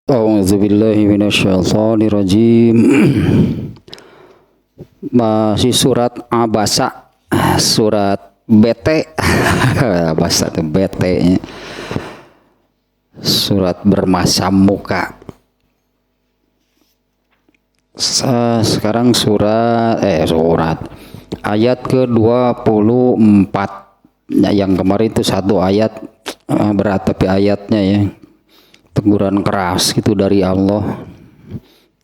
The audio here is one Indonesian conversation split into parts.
A'udzubillahi minasyaitonirrajim. Masih surat Abasa, surat BT. Abasa itu BT-nya. Surat bermasam muka. Sekarang surat ayat ke-24. Nah, yang kemarin itu satu ayat berat, tapi ayatnya ya teguran keras gitu dari Allah.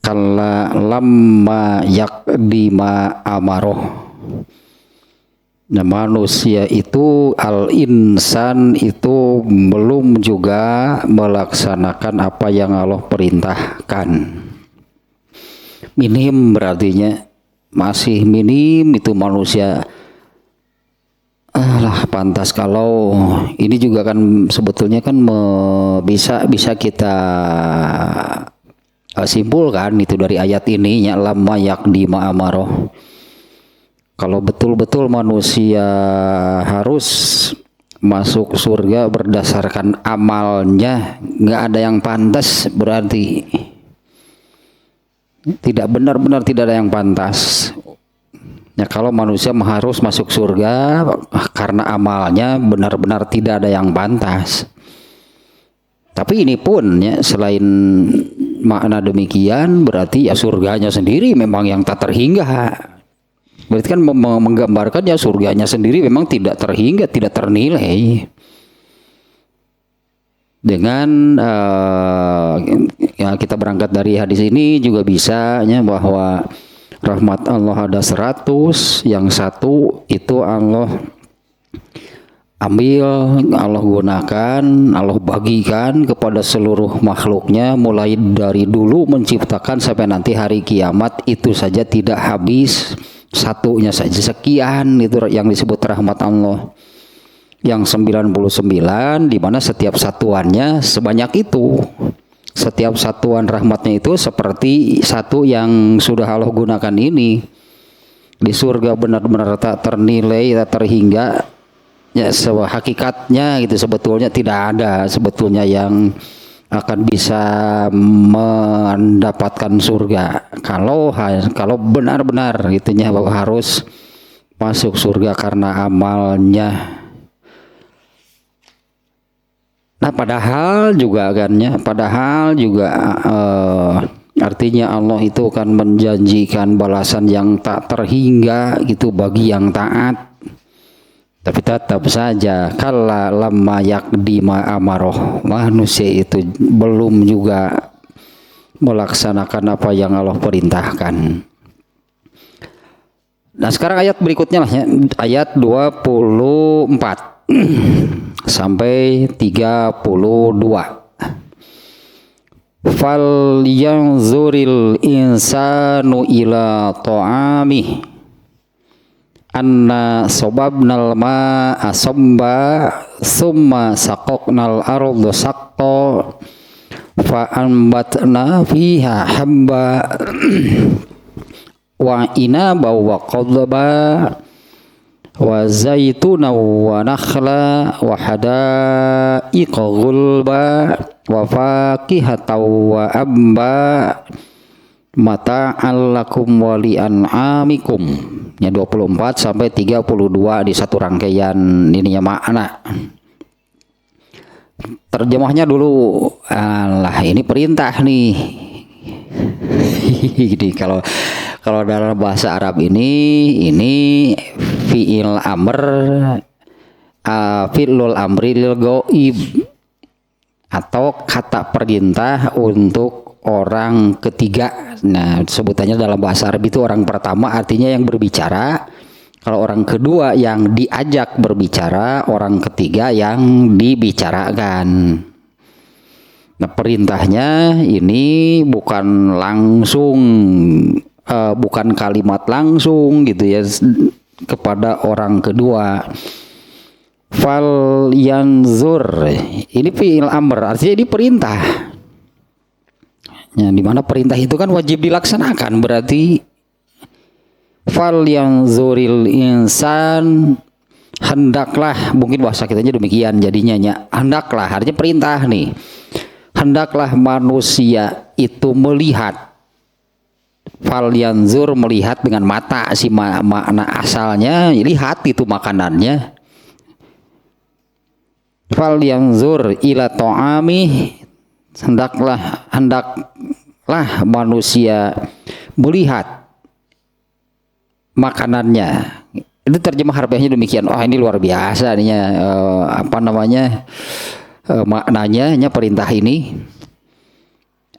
Kalla lamma yakdima amaroh. Nah, manusia itu, al-insan itu belum juga melaksanakan apa yang Allah perintahkan. Minim berartinya, masih minim itu manusia. Pantas kalau ini juga kan sebetulnya kan bisa kita simpulkan itu dari ayat ini, ya lamma yakdima amaroh. Kalau betul-betul manusia harus masuk surga berdasarkan amalnya, nggak ada yang pantas, berarti tidak benar-benar tidak ada yang pantas. Ya, kalau manusia harus masuk surga karena amalnya benar-benar tidak ada yang pantas. Tapi ini pun ya, selain makna demikian, berarti ya surganya sendiri memang yang tak terhingga. Berarti kan menggambarkan ya surganya sendiri memang tidak terhingga, tidak ternilai. Dengan ya kita berangkat dari hadis ini juga bisa ya, bahwa rahmat Allah ada 100, yang satu itu Allah ambil, Allah gunakan, Allah bagikan kepada seluruh makhluknya, mulai dari dulu menciptakan sampai nanti hari kiamat, itu saja tidak habis, satunya saja sekian, itu yang disebut rahmat Allah. Yang 99 di mana setiap satuannya sebanyak itu. Setiap satuan rahmatnya itu seperti satu yang sudah Allah gunakan ini. Di surga benar-benar tak ternilai, tak terhingga. Ya, hakikatnya gitu sebetulnya tidak ada sebetulnya yang akan bisa mendapatkan surga. Kalau benar-benar gitunya bahwa harus masuk surga karena amalnya. Nah, padahal juga artinya Allah itu kan menjanjikan balasan yang tak terhingga gitu bagi yang taat. Tapi tetap saja kalla lamma yakdima amaroh, manusia itu belum juga melaksanakan apa yang Allah perintahkan. Nah, sekarang ayat berikutnya lah ya, ayat 24 sampai 32. Fal yanzuril insanu ila ta'amih anna sababnal ma'a sabba summa saqaqnal arda saqqa fa anbatna fiha habba wa inaba wa qadba wa zaituna wa nakhla wa hadaiqa ghulba wa fakihata wa abba mata'al lakum wa li'an'amikum. Ya, 24 sampai 32 di satu rangkaian ininya makna. Terjemahnya dulu. Ini perintah nih. Jadi kalau dalam bahasa Arab ini fi'il amr, fi'lul amri lil ghaib, atau kata perintah untuk orang ketiga. Nah, sebutannya dalam bahasa Arab itu orang pertama artinya yang berbicara, kalau orang kedua yang diajak berbicara, orang ketiga yang dibicarakan. Nah, perintahnya ini bukan langsung, bukan kalimat langsung gitu ya kepada orang kedua. Fal yanzur, ini fi'il amr, artinya ini perintah. Ya, dimana perintah itu kan wajib dilaksanakan, berarti fal yanzuril insan, hendaklah, mungkin bahasa kitanya demikian jadinya ya, hendaklah artinya perintah nih. hendaklah manusia itu melihat. Fal yanzur, melihat dengan mata, si makna asalnya lihat itu makanannya. Fal yanzur ila ta'ami, hendaklah manusia melihat makanannya. Itu terjemah harfiahnya demikian. Oh, ini luar biasa nih maknanya perintah ini.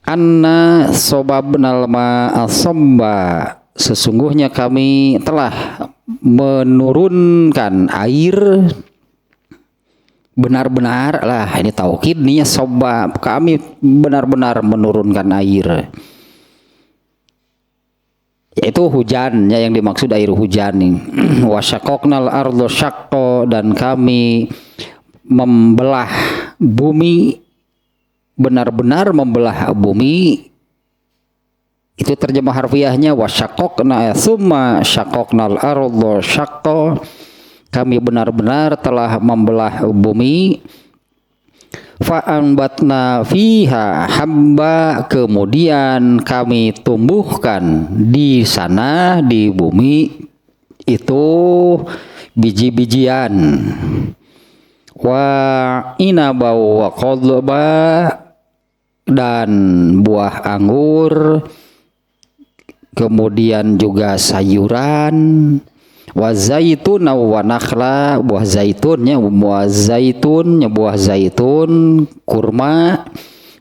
Anna sobabnal ma'a sobba, sesungguhnya kami telah menurunkan air benar-benar lah, ini taukid nih, sobba, kami benar-benar menurunkan air, yaitu hujannya yang dimaksud air hujan nih. Wasyaqaqnal ardo syaqqo, dan kami membelah bumi, benar-benar membelah bumi. Itu terjemah harfiahnya wasyaqaqna summa syaqaqnal ardo syaqqo, kami benar-benar telah membelah bumi. Fa'ambatna fiha habba, kemudian kami tumbuhkan di sana di bumi itu biji-bijian. Wa inaba wa qadba, dan buah anggur, kemudian juga sayuran. Wa zaitun wa nakhla, buah zaitunnya, buah zaitun, kurma.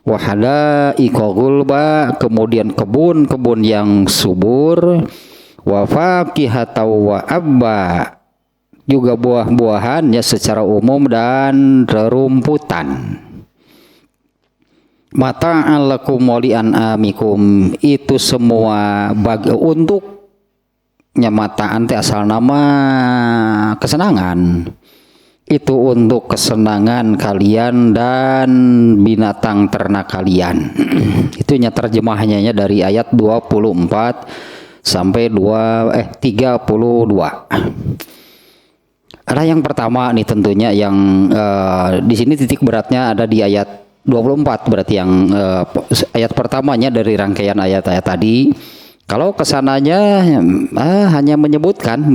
Wa hadaiqa gulba, kemudian kebun-kebun yang subur. Wa faqihatan wa abba, juga buah-buahan ya secara umum, dan rerumputan. Mata'an lakum wa li'an'amikum, itu semua untuk nyamata'an teh asal nama kesenangan, itu untuk kesenangan kalian dan binatang ternak kalian. Itunya terjemahnya dari ayat 24 sampai 32. Ada yang pertama nih tentunya yang di sini titik beratnya ada di ayat 24, berarti yang ayat pertamanya dari rangkaian ayat-ayat tadi. Kalau kesananya hanya menyebutkan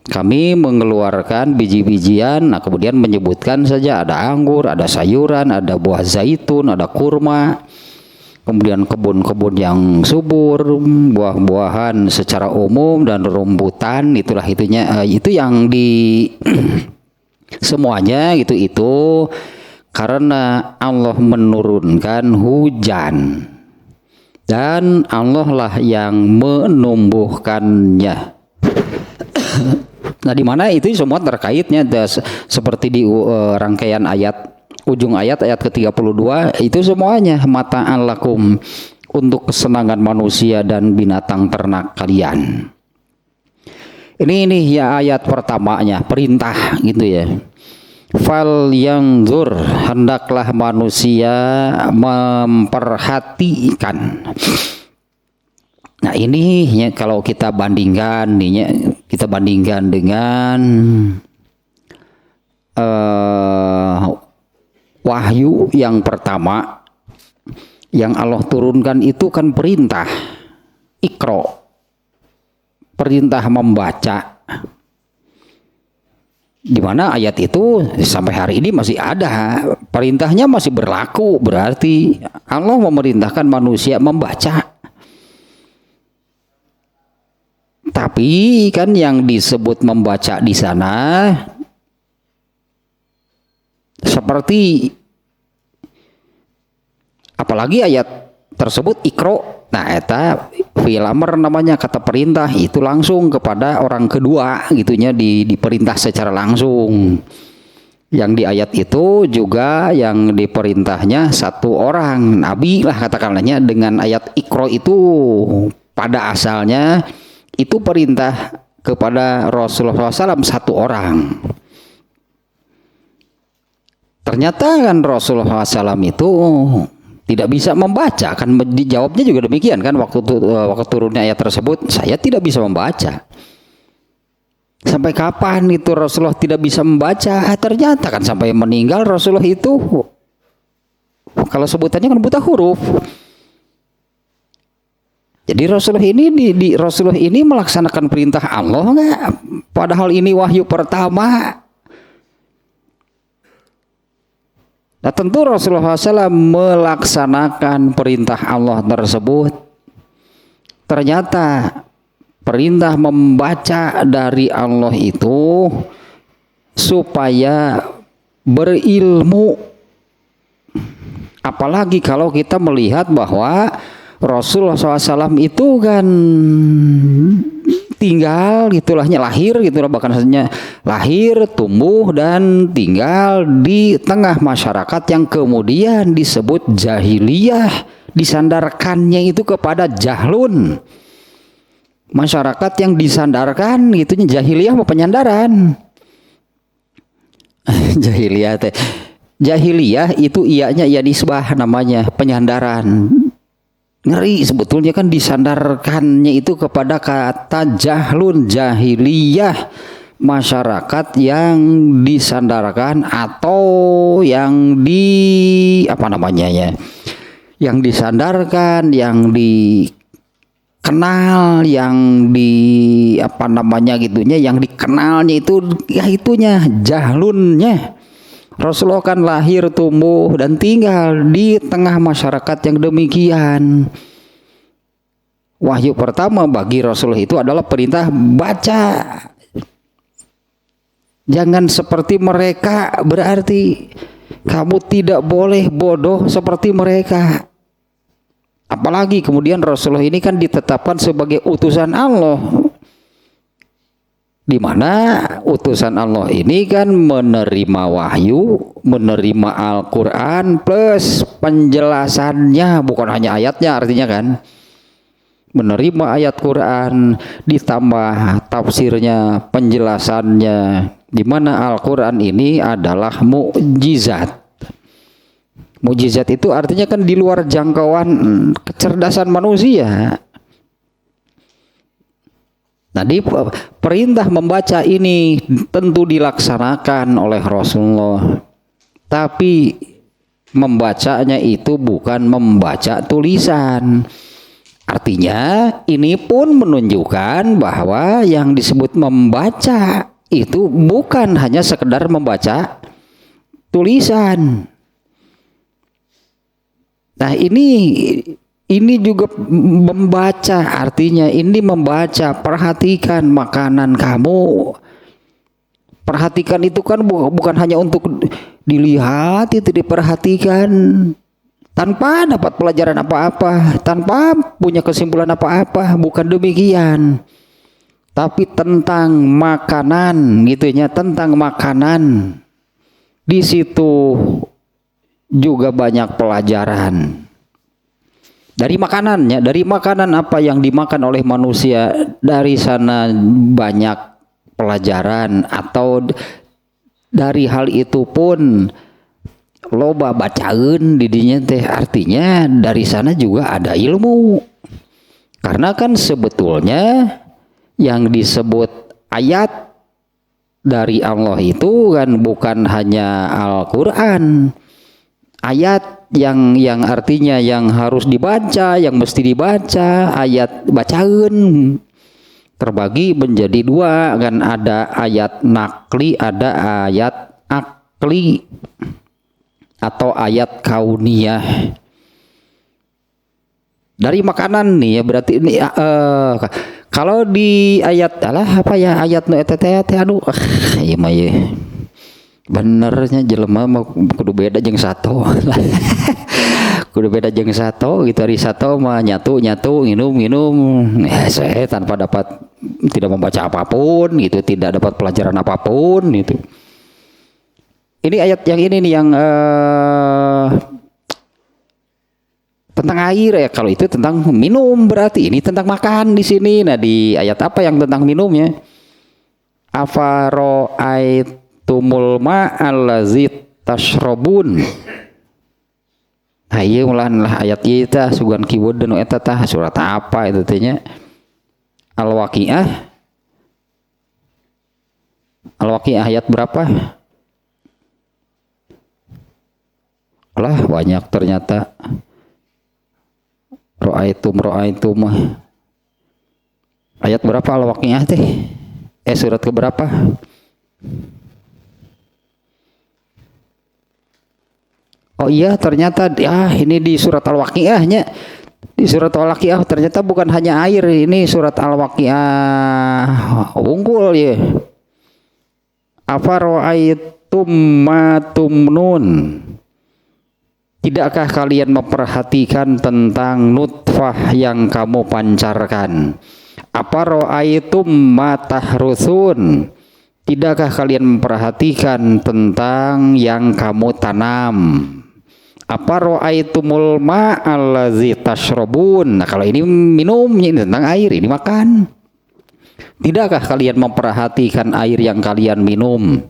kami mengeluarkan biji-bijian, nah kemudian menyebutkan saja ada anggur, ada sayuran, ada buah zaitun, ada kurma, kemudian kebun-kebun yang subur, buah-buahan secara umum, dan rumputan. Itulah itunya, itu yang di semuanya itu karena Allah menurunkan hujan. Dan Allah lah yang menumbuhkannya. Nah, di mana itu semua terkaitnya seperti di rangkaian ayat, ujung ayat ke-32 itu semuanya mata'an lakum, untuk kesenangan manusia dan binatang ternak kalian. Ini ya ayat pertamanya, perintah gitu ya. Fal yanzur, hendaklah manusia memperhatikan. Nah ini ya, kalau kita bandingkan dengan wahyu yang pertama yang Allah turunkan, itu kan perintah Iqra, perintah membaca. Di mana ayat itu sampai hari ini masih ada, perintahnya masih berlaku, berarti Allah memerintahkan manusia membaca. Tapi kan yang disebut membaca di sana seperti apalagi ayat tersebut Iqra, nah eta fi'il amr namanya, kata perintah itu langsung kepada orang kedua gitunya, diperintah secara langsung. Yang di ayat itu juga yang diperintahnya satu orang nabi lah katakanlahnya. Dengan ayat Iqra itu pada asalnya itu perintah kepada Rasulullah SAW satu orang. Ternyata kan Rasulullah SAW itu tidak bisa membaca, kan dijawabnya juga demikian kan waktu turunnya ayat tersebut, saya tidak bisa membaca. Sampai kapan itu Rasulullah tidak bisa membaca? Ternyata kan sampai meninggal Rasulullah itu Kalau sebutannya kan buta huruf. Jadi Rasulullah ini Rasulullah ini melaksanakan perintah Allah enggak? Padahal ini wahyu pertama. Nah tentu Rasulullah SAW melaksanakan perintah Allah tersebut. Ternyata perintah membaca dari Allah itu supaya berilmu. Apalagi kalau kita melihat bahwa Rasulullah SAW itu kan tinggal gitulahnya, lahir gitulah, bahkan hanya lahir, tumbuh dan tinggal di tengah masyarakat yang kemudian disebut jahiliyah, disandarkannya itu kepada jahlun. Masyarakat yang disandarkan gitunya jahiliyah mau penyandaran. Jahiliyah teh. Jahiliyah itu ianya ya nisbah namanya, penyandaran. Ngeri sebetulnya kan disandarkannya itu kepada kata jahlun, jahiliyah, masyarakat yang disandarkan atau yang di apa namanya ya, yang disandarkan, yang dikenal, yang di apa namanya gitunya, yang dikenalnya itu ya itunya jahlunnya. Rasulullah kan lahir, tumbuh, dan tinggal di tengah masyarakat yang demikian. Wahyu pertama bagi Rasulullah itu adalah perintah baca. Jangan seperti mereka, berarti kamu tidak boleh bodoh seperti mereka. Apalagi kemudian Rasulullah ini kan ditetapkan sebagai utusan Allah, di mana utusan Allah ini kan menerima wahyu, menerima Al-Quran plus penjelasannya, bukan hanya ayatnya, artinya kan menerima ayat Quran ditambah tafsirnya, penjelasannya, di mana Al-Quran ini adalah mukjizat. Mukjizat itu artinya kan di luar jangkauan kecerdasan manusia. Nah, perintah membaca ini tentu dilaksanakan oleh Rasulullah. Tapi membacanya itu bukan membaca tulisan. Artinya ini pun menunjukkan bahwa yang disebut membaca itu bukan hanya sekedar membaca tulisan. Nah, ini juga membaca, artinya ini membaca, perhatikan makanan kamu. Perhatikan itu kan bukan hanya untuk dilihat, itu diperhatikan tanpa dapat pelajaran apa-apa, tanpa punya kesimpulan apa-apa, bukan demikian. Tapi tentang makanan gitunya, tentang makanan. Di situ juga banyak pelajaran. Dari makanannya, dari makanan apa yang dimakan oleh manusia, dari sana banyak pelajaran, atau dari hal itu pun loba bacaun didinya teh, artinya dari sana juga ada ilmu. Karena kan sebetulnya yang disebut ayat dari Allah itu kan bukan hanya Al-Quran, ayat yang artinya yang harus dibaca, yang mesti dibaca, ayat bacaan terbagi menjadi dua kan, ada ayat nakli, ada ayat akli atau ayat kauniyah. Dari makanan nih ya, berarti ini kalau di ayat apa ya, ayat nu eta teh aduh ieu mah ye benernya jelema mah kudu beda jeung sato. Kudu beda jeung sato gitu, hari sato mah nyatu minum saya tanpa dapat, tidak membaca apapun gitu, tidak dapat pelajaran apapun gitu. Ini ayat yang ini nih yang tentang air ya, kalau itu tentang minum, berarti ini tentang makan di sini. Nah, di ayat apa yang tentang minumnya? Afaro'aitumul ma'allazi tashrabun. Nah, ieu lah ayat ieu tah sugan kiweudeun nu eta tah surat apa itu teh nya? Al-Waqiah. Al-Waqiah ayat berapa? Lah banyak ternyata. Ro'aitum mah. Ayat berapa Al-Waqiah teh? Surat keberapa? Oh iya ternyata ini di surat Al-Waqiahnya. Di surat Al-Waqiah ternyata bukan hanya air, ini surat Al-Waqiah unggul ya. Apa ro'aitum ma tumnun? Tidakkah kalian memperhatikan tentang nutfah yang kamu pancarkan? Apa ro'aitum ma tahrusun? Tidakkah kalian memperhatikan tentang yang kamu tanam? Apa ro'aitumul ma'allazi tashrabun? Nah kalau ini minumnya, ini tentang air, ini makan. Tidakkah kalian memperhatikan air yang kalian minum?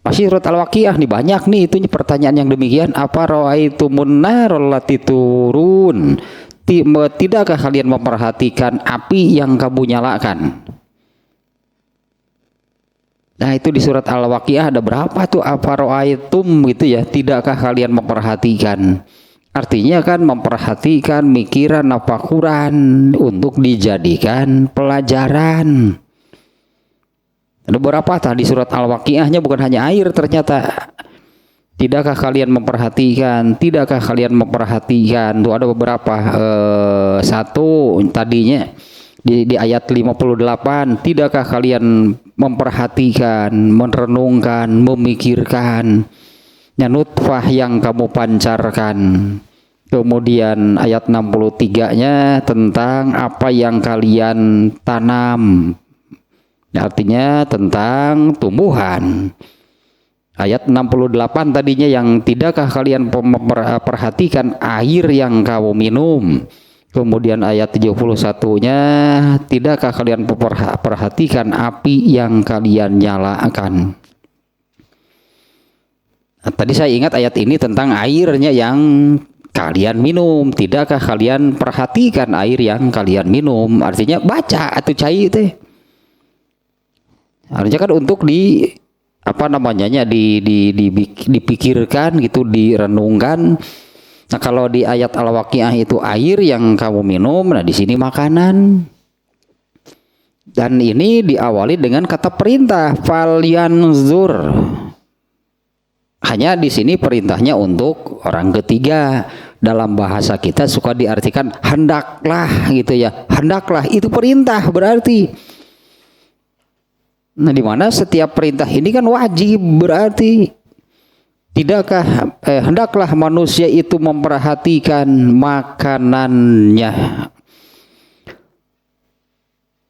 Pasti surat Al-Waqiah nih banyak nih itu pertanyaan yang demikian. Apa ra'aitumun narallati turun? Tidakkah kalian memperhatikan api yang kamu nyalakan? Nah itu di surat Al-Waqiah ada berapa tuh apa ra'aitum gitu ya. Tidakkah kalian memperhatikan? Artinya kan memperhatikan mikiran nafakuran untuk dijadikan pelajaran. Ada beberapa tadi surat Al-Waqiahnya bukan hanya air ternyata. Tidakkah kalian memperhatikan? Tidakkah kalian memperhatikan? Tuh ada beberapa. Satu tadinya di ayat 58. Tidakkah kalian memperhatikan, merenungkan, memikirkan nutfah yang kamu pancarkan? Kemudian ayat 63-nya tentang apa yang kalian tanam. Artinya tentang tumbuhan. Ayat 68 tadinya yang tidakkah kalian memperhatikan air yang kamu minum. Kemudian ayat 71-nya tidakkah kalian memperhatikan api yang kalian nyalakan. Nah, tadi saya ingat ayat ini tentang airnya yang kalian minum. Tidakkah kalian perhatikan air yang kalian minum? Artinya baca atau cai teh. Artinya kan untuk dipikirkan gitu, direnungkan. Nah kalau di ayat Al-Waqiah itu air yang kamu minum, nah di sini makanan. Dan ini diawali dengan kata perintah falyanzur. Hanya di sini perintahnya untuk orang ketiga. Dalam bahasa kita suka diartikan hendaklah gitu ya. Hendaklah itu perintah berarti. Nah, di mana setiap perintah ini kan wajib berarti. Tidakkah hendaklah manusia itu memperhatikan makanannya.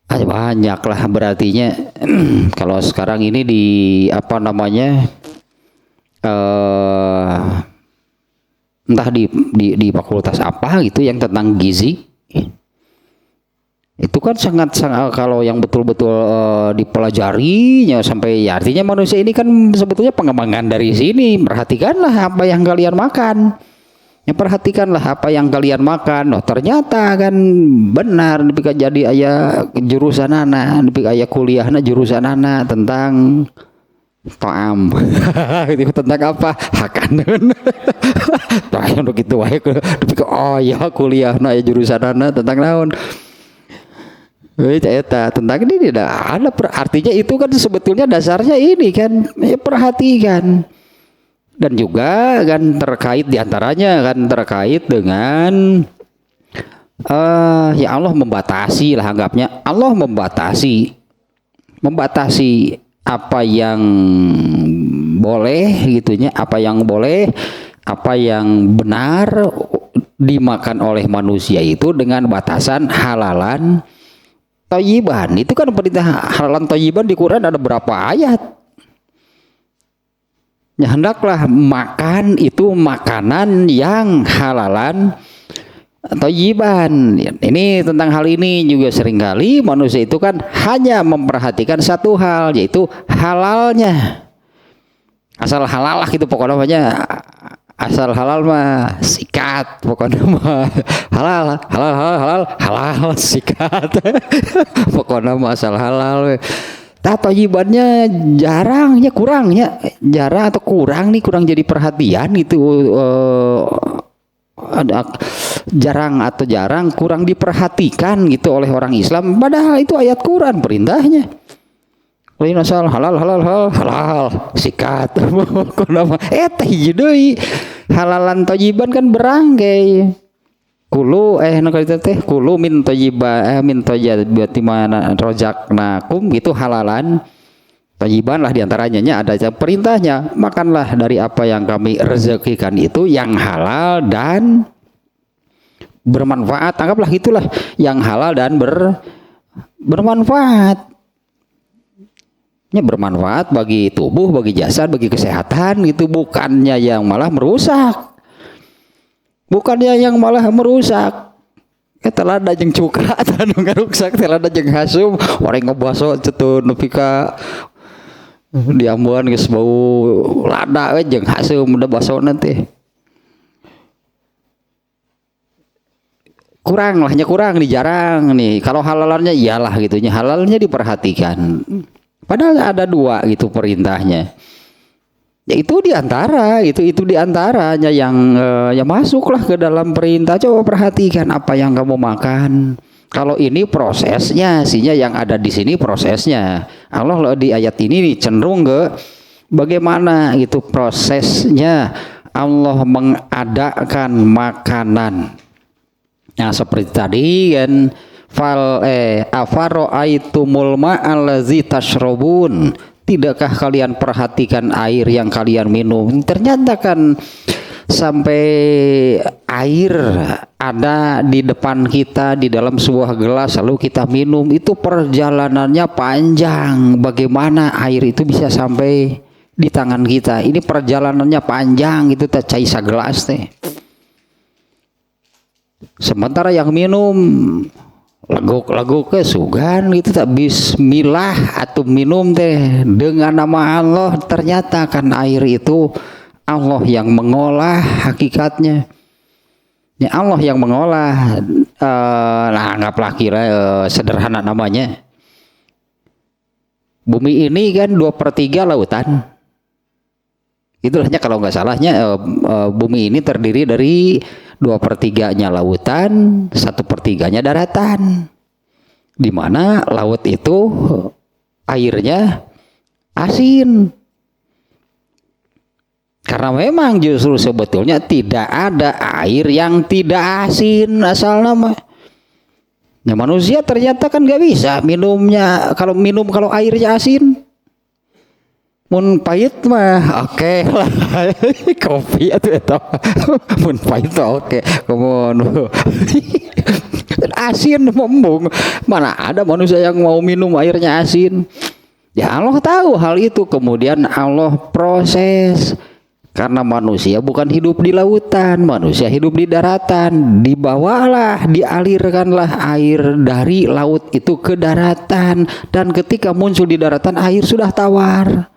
Banyaklah berartinya. Kalau sekarang ini di entah di fakultas apa gitu yang tentang gizi. Itu kan sangat kalau yang betul-betul dipelajarinya sampai ya, artinya manusia ini kan sebetulnya pengembangan dari sini. Perhatikanlah apa yang kalian makan. Ya perhatikanlah apa yang kalian makan. Oh ternyata kan benar dipika jadi ayah jurusan anak, dipika ayah kuliahna jurusan anak tentang to'am. Itu tentang apa? Hakanan. Tanya untuk itu wae dipika oh ya kuliahna ya jurusan anak tentang naon. Tentang ini tidak ada artinya itu kan sebetulnya dasarnya ini kan ya perhatikan. Dan juga kan terkait diantaranya kan terkait dengan ya Allah membatasi lah anggapnya. Allah membatasi apa yang boleh gitunya, apa yang boleh, apa yang benar dimakan oleh manusia itu dengan batasan halalan thayyiban. Itu kan perintah halalan thayyiban di Quran ada berapa ayat? Ya, hendaklah makan itu makanan yang halalan thayyiban. Ini tentang hal ini juga seringkali manusia itu kan hanya memperhatikan satu hal, yaitu halalnya. Asal halal lah gitu pokoknya namanya. Asal halal mah sikat pokoknya mah halal sikat. Pokoknya mah asal halal. Tatoyibannya jarangnya kurangnya jarang atau kurang nih kurang jadi perhatian gitu ada jarang kurang diperhatikan gitu oleh orang Islam padahal itu ayat Quran perintahnya lain asal halal sikat kunama teh deui halalan thayyibban kan berangkai kulu kulu min thayyibati mana rojaknakum gitu halalan thayyibban lah diantaranya ada perintahnya makanlah dari apa yang kami rezekikan itu yang halal dan bermanfaat anggaplah itulah yang halal dan bermanfaat bermanfaat bagi tubuh, bagi jasad, bagi kesehatan gitu bukannya yang malah merusak. Telada jeung cuka anu ngarusak telada jeung hasum orang ngebaso cetu nepi ka diambuan geus bau lada we jeung hasum udah basona teh. Kurang jarang nih. Kalau halalannya iyalah gitunya halalnya diperhatikan. Padahal ada dua gitu perintahnya. Ya itu diantara itu diantaranya yang masuklah ke dalam perintah. Coba perhatikan apa yang kamu makan. Kalau ini prosesnya, sehingga yang ada di sini prosesnya. Allah di ayat ini cenderung ke bagaimana itu prosesnya Allah mengadakan makanan. Nah seperti tadi kan afara'aitumul ma'allazi tashrabun, tidakkah kalian perhatikan air yang kalian minum? Ternyata kan sampai air ada di depan kita di dalam sebuah gelas lalu kita minum, itu perjalanannya panjang. Bagaimana air itu bisa sampai di tangan kita? Ini perjalanannya panjang, itu tak cai sagelas teh. Sementara yang minum lagu ke sugan gitu tak bismillah atau minum teh dengan nama Allah, ternyata kan air itu Allah yang mengolah hakikatnya. Ya Allah yang mengolah. Anggaplah kira sederhana namanya. Bumi ini kan 2/3 lautan. Itulahnya kalau nggak salahnya bumi ini terdiri dari 2/3-nya lautan, 1/3-nya daratan. Di mana laut itu airnya asin. Karena memang justru sebetulnya tidak ada air yang tidak asin asal nama. Ya manusia ternyata kan nggak bisa minumnya kalau airnya asin. Mun pahit mah oke lah. Kopi atau mun pahit oke. Kemudian asin membung. Mana ada manusia yang mau minum airnya asin? Ya Allah tahu hal itu. Kemudian Allah proses. Karena manusia bukan hidup di lautan, manusia hidup di daratan. Dibawalah, dialirkanlah air dari laut itu ke daratan. Dan ketika muncul di daratan, air sudah tawar.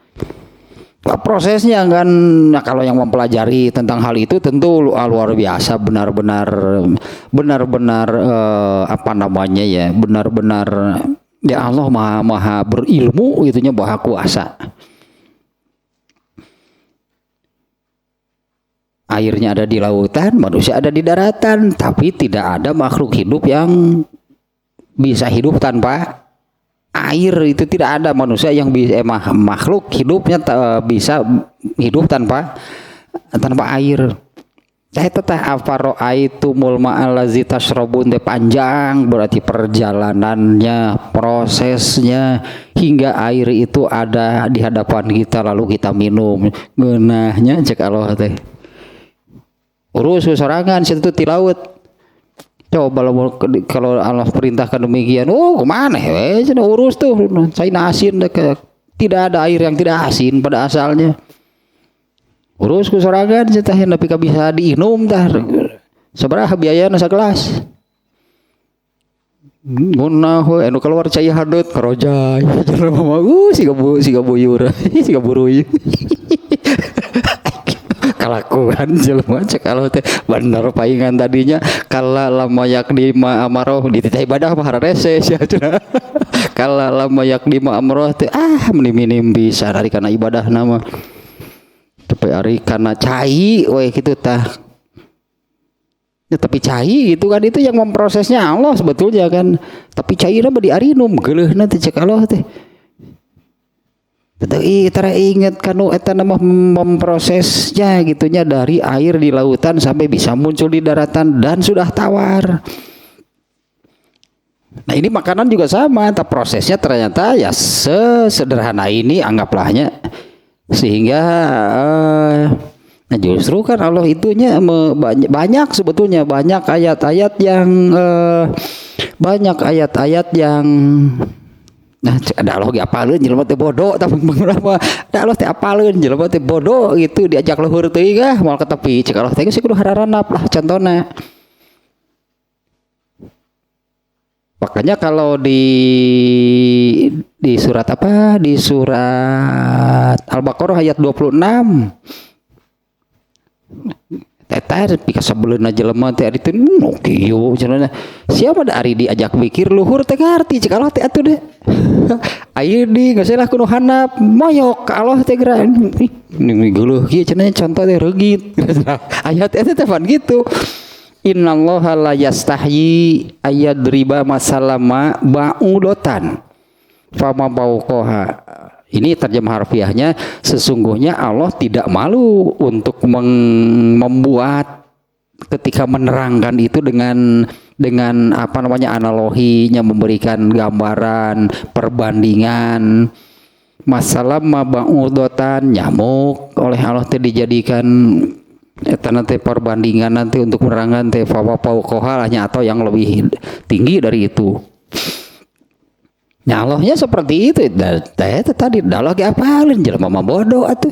Prosesnya kan, nah kalau yang mempelajari tentang hal itu tentu luar biasa, benar-benar benar-benar ya Allah maha berilmu itunya, maha kuasa. Airnya ada di lautan, manusia ada di daratan, tapi tidak ada makhluk hidup yang bisa hidup tanpa air. Itu tidak ada manusia yang bisa makhluk hidupnya bisa hidup tanpa air. Teteh afara'aitumul ma'allazi tashrabun, panjang berarti perjalanannya, prosesnya hingga air itu ada di hadapan kita lalu kita minum. Ngeunahnya cek Allah teh. Urus sorangan situ di laut. Coba kalau Allah perintahkan demikian, kemana cenah urus tuh, caina asin tidak ada air yang tidak asin pada asalnya. Urus ku sorangan cenah nepi ka bisa diinum tah. Sabaraha biayana sagelas? Ngunah we anu keluar cai hadut karojay. Siga buyur, siga buruy. kelakuan jelema cek Allah teh bener paingan tadinya kala lama yakdima amaroh di teh ibadah mah hararese sia cenah. Kala lama yakdima amroh teh minim bisa dari kana ibadah nama. Tapi ari kana cai we kitu tah. Ya, tapi cai itu kan itu yang memprosesnya Allah sebetulnya kan. Tapi cai mah di arinum geuleuhna teh cek Allah teh. Tetapi tara inget kanu eta nama memprosesnya gitunya dari air di lautan sampai bisa muncul di daratan dan sudah tawar. Nah ini makanan juga sama, tapi prosesnya ternyata ya sesederhana ini anggaplahnya sehingga nah justru kan Allah itunya banyak sebetulnya banyak ayat-ayat yang nah ada Allah ge apaleun jelema teh bodoh tapi mah ada Allah teh apaleun jelema teh bodoh gitu diajak luhur teuing moal ka tepi cek Allah teh geus kudu hararanap lah contohna. Makanya kalau di surat apa? Di surat Al-Baqarah ayat 26. Eta pika sabeleuna jelema teh ari teh kieu cenah. Siapa da ari diajak mikir luhur teh ngarti cek Allah teh atuh deh. Aya di geus lah kudu handap moyok ka Allah teh geura. Nih geuleuh kieu cenah contoh teh reugit. Ayat eta teh pan gitu. Innallaha la yastahyi ayadriba masalama ba'udotan fama bauqoha. Ini terjemah harfiahnya, sesungguhnya Allah tidak malu untuk membuat ketika menerangkan itu dengan apa namanya analoginya, memberikan gambaran, perbandingan. Masalama ba'udotan nyamuk oleh Allah dijadikan eta nanti perbandingan nanti untuk menerangkan teh fawqahalahnya atau yang lebih tinggi dari itu. Nah Allahnya seperti itu. Tadi Allah ge apalin jelema mah bodoh atuh.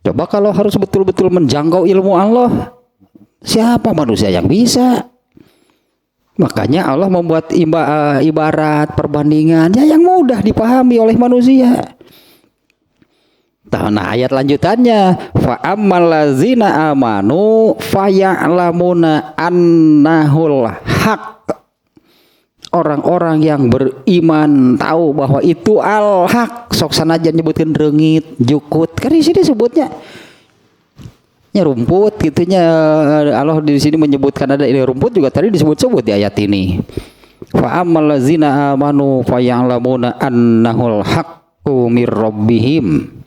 Coba kalau harus betul-betul menjangkau ilmu Allah, siapa manusia yang bisa? Makanya Allah membuat ibarat perbandingannya yang mudah dipahami oleh manusia. Nah ayat lanjutannya fa ammal ladzina amanu faya'lamuna annahul haq. Orang-orang yang beriman tahu bahwa itu al-haq. Sok sanajan nyebutkeun reungit, jukut. Kan di sini sebutnya nya rumput gitunya. Allah di sini menyebutkan ada ini rumput juga tadi disebut-sebut di ayat ini. Fa ammal ladzina amanu faya'lamuna annahul haqqu mir rabbihim.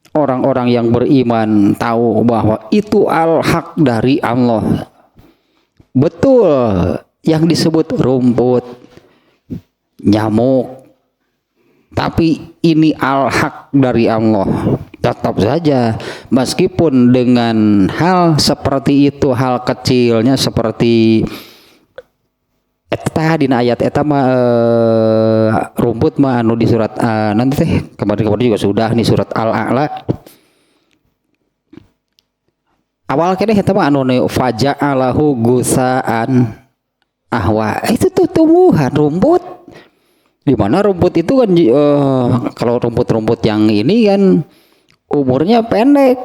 Orang-orang yang beriman tahu bahwa itu al-haq dari Allah. Betul yang disebut rumput, nyamuk, tapi ini al-haq dari Allah. Tetap saja meskipun dengan hal seperti itu, hal kecilnya seperti eta dina ayat eta mah rumput mah anu di surat nanti teh kemarin juga sudah nih surat Al-A'la. Awal kene eta mah anu faja'alahu gusaan ahwa. Itu tuh tumbuhan rumput. Di mana rumput itu kan kalau rumput-rumput yang ini kan umurnya pendek.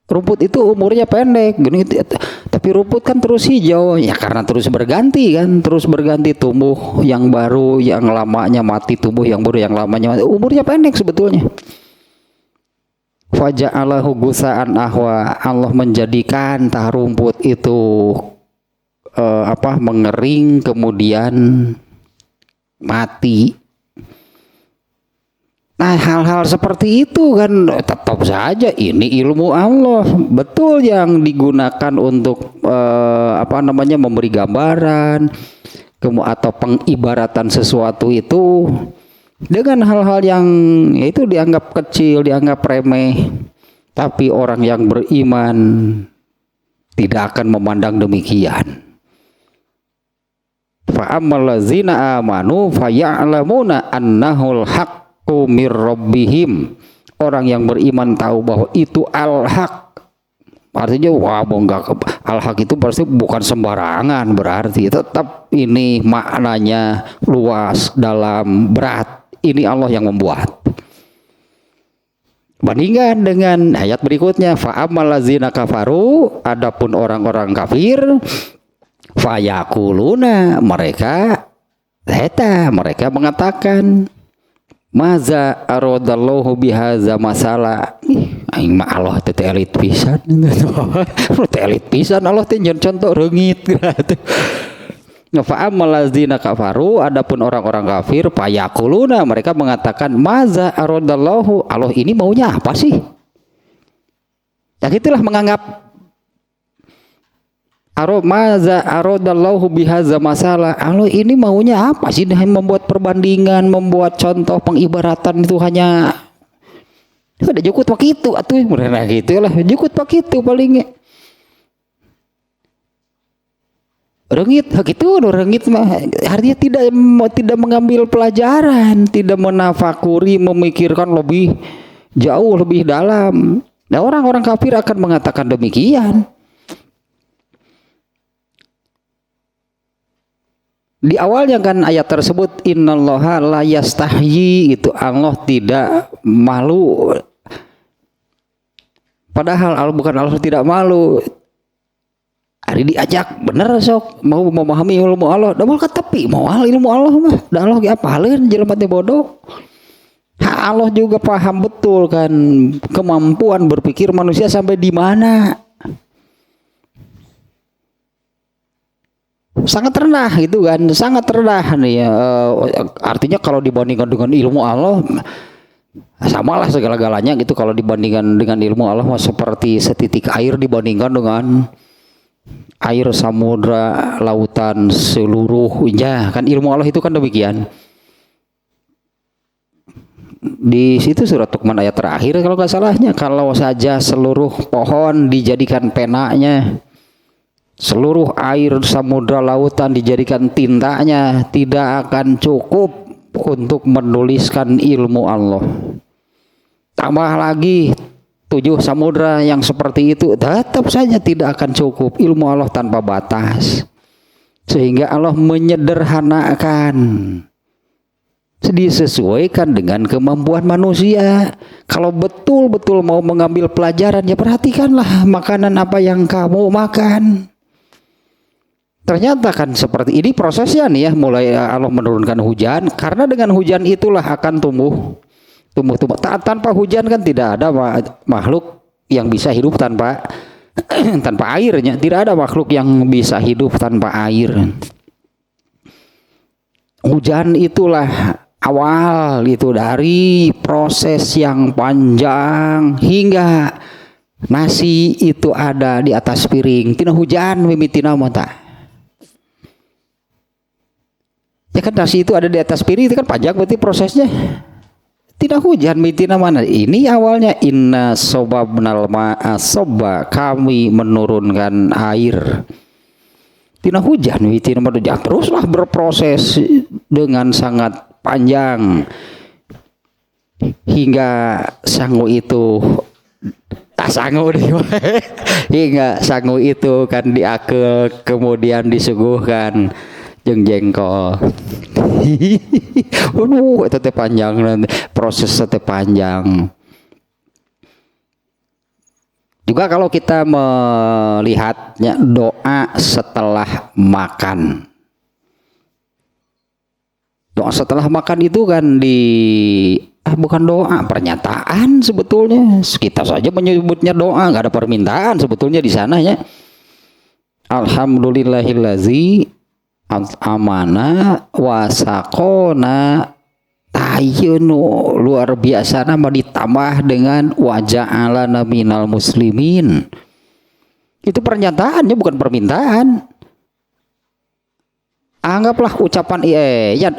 Rumput itu umurnya pendek gini, tapi rumput kan terus hijau ya karena terus berganti kan, terus berganti tumbuh yang baru, yang lamanya mati, tumbuh yang baru, yang lamanya mati, umurnya pendek sebetulnya. Faja'alahu gusaan ahwa, Allah menjadikan tah rumput itu mengering kemudian mati. Nah hal-hal seperti itu kan tetap saja ini ilmu Allah, betul yang digunakan untuk memberi gambaran atau pengibaratan sesuatu itu dengan hal-hal yang itu dianggap kecil, dianggap remeh, tapi orang yang beriman tidak akan memandang demikian. Fa ammal ladzina amanu faya'lamuna annahul haq mir rabbihim. Orang yang beriman tahu bahwa itu al-haq. Artinya wah enggak, al-haq itu pasti bukan sembarangan, berarti tetap ini maknanya luas, dalam, berat. Ini Allah yang membuat. Bandingkan dengan ayat berikutnya, fa'ammal ladzina kafaru, adapun orang-orang kafir, fayakuluna, mereka mengatakan, maza aradallahu bihaza masalah. Aing mah Allah teh elit pisan. Teh elit pisan Allah teh contoh reungit gitu. Fa'ammal ladzina kafaru, adapun orang-orang kafir, fayakuluna, mereka mengatakan, maza aradallahu, Allah ini maunya apa sih? Ya itulah menganggap maza aradallahu bihaza masalah, Allah ini maunya apa sih? Membuat perbandingan, membuat contoh pengibaratan itu hanya ada jukut pak itu atuh mereka gitulah, jukut pak itu palingnya rengit gitu, rengit mah artinya tidak mengambil pelajaran, tidak menafakuri, memikirkan lebih jauh, lebih dalam. Nah, orang-orang kafir akan mengatakan demikian. Di awalnya kan ayat tersebut, innallaha la yastahyi, itu Allah tidak malu. Padahal Allah tidak malu. Hari diajak bener sok mau memahami ilmu Allah, da mal tepi mau ilmu Allah mah, da Allah ge apaleun jelema teh bodoh. Allah juga paham betul kan kemampuan berpikir manusia sampai di mana. Sangat rendah gitu kan, sangat rendah nih ya. Artinya kalau dibandingkan dengan ilmu Allah samalah segala-galanya gitu. Kalau dibandingkan dengan ilmu Allah seperti setitik air dibandingkan dengan air samudra, lautan seluruhnya kan. Ilmu Allah itu kan demikian. Di situ surat Luqman ayat terakhir kalau nggak salahnya, kalau saja seluruh pohon dijadikan penanya, seluruh air samudra lautan dijadikan tintanya, tidak akan cukup untuk menuliskan ilmu Allah. Tambah lagi 7 samudra yang seperti itu, tetap saja tidak akan cukup. Ilmu Allah tanpa batas, sehingga Allah menyederhanakan, disesuaikan dengan kemampuan manusia. Kalau betul-betul mau mengambil pelajaran, ya perhatikanlah makanan apa yang kamu makan. Ternyata kan seperti ini prosesnya nih ya, mulai Allah menurunkan hujan, karena dengan hujan itulah akan tumbuh. Tanpa hujan kan tidak ada makhluk yang bisa hidup tanpa airnya. Tidak ada makhluk yang bisa hidup tanpa air. Hujan itulah awal itu dari proses yang panjang hingga nasi itu ada di atas piring. Tina hujan mimitina mata. Ya kan nasi itu ada di atas piring, itu kan panjang berarti prosesnya. Tidak hujan mitina mana? Ini awalnya inna sobabnal ma'a sobba, kami menurunkan air. Tidak hujan mitina mana? Teruslah berproses dengan sangat panjang hingga sangu itu hingga sangu itu kan diakel, kemudian disuguhkan jeung jengkol. Itu teh panjang, proses teh panjang. Juga kalau kita melihatnya doa setelah makan. Doa setelah makan itu kan bukan doa, pernyataan sebetulnya. Kita saja menyebutnya doa, nggak ada permintaan sebetulnya di sana ya. Alhamdulillahillazi amana wasakona, tayunu luar biasa, nama ditambah dengan waja'alana minal muslimin. Itu pernyataannya bukan permintaan. Anggaplah ucapan ya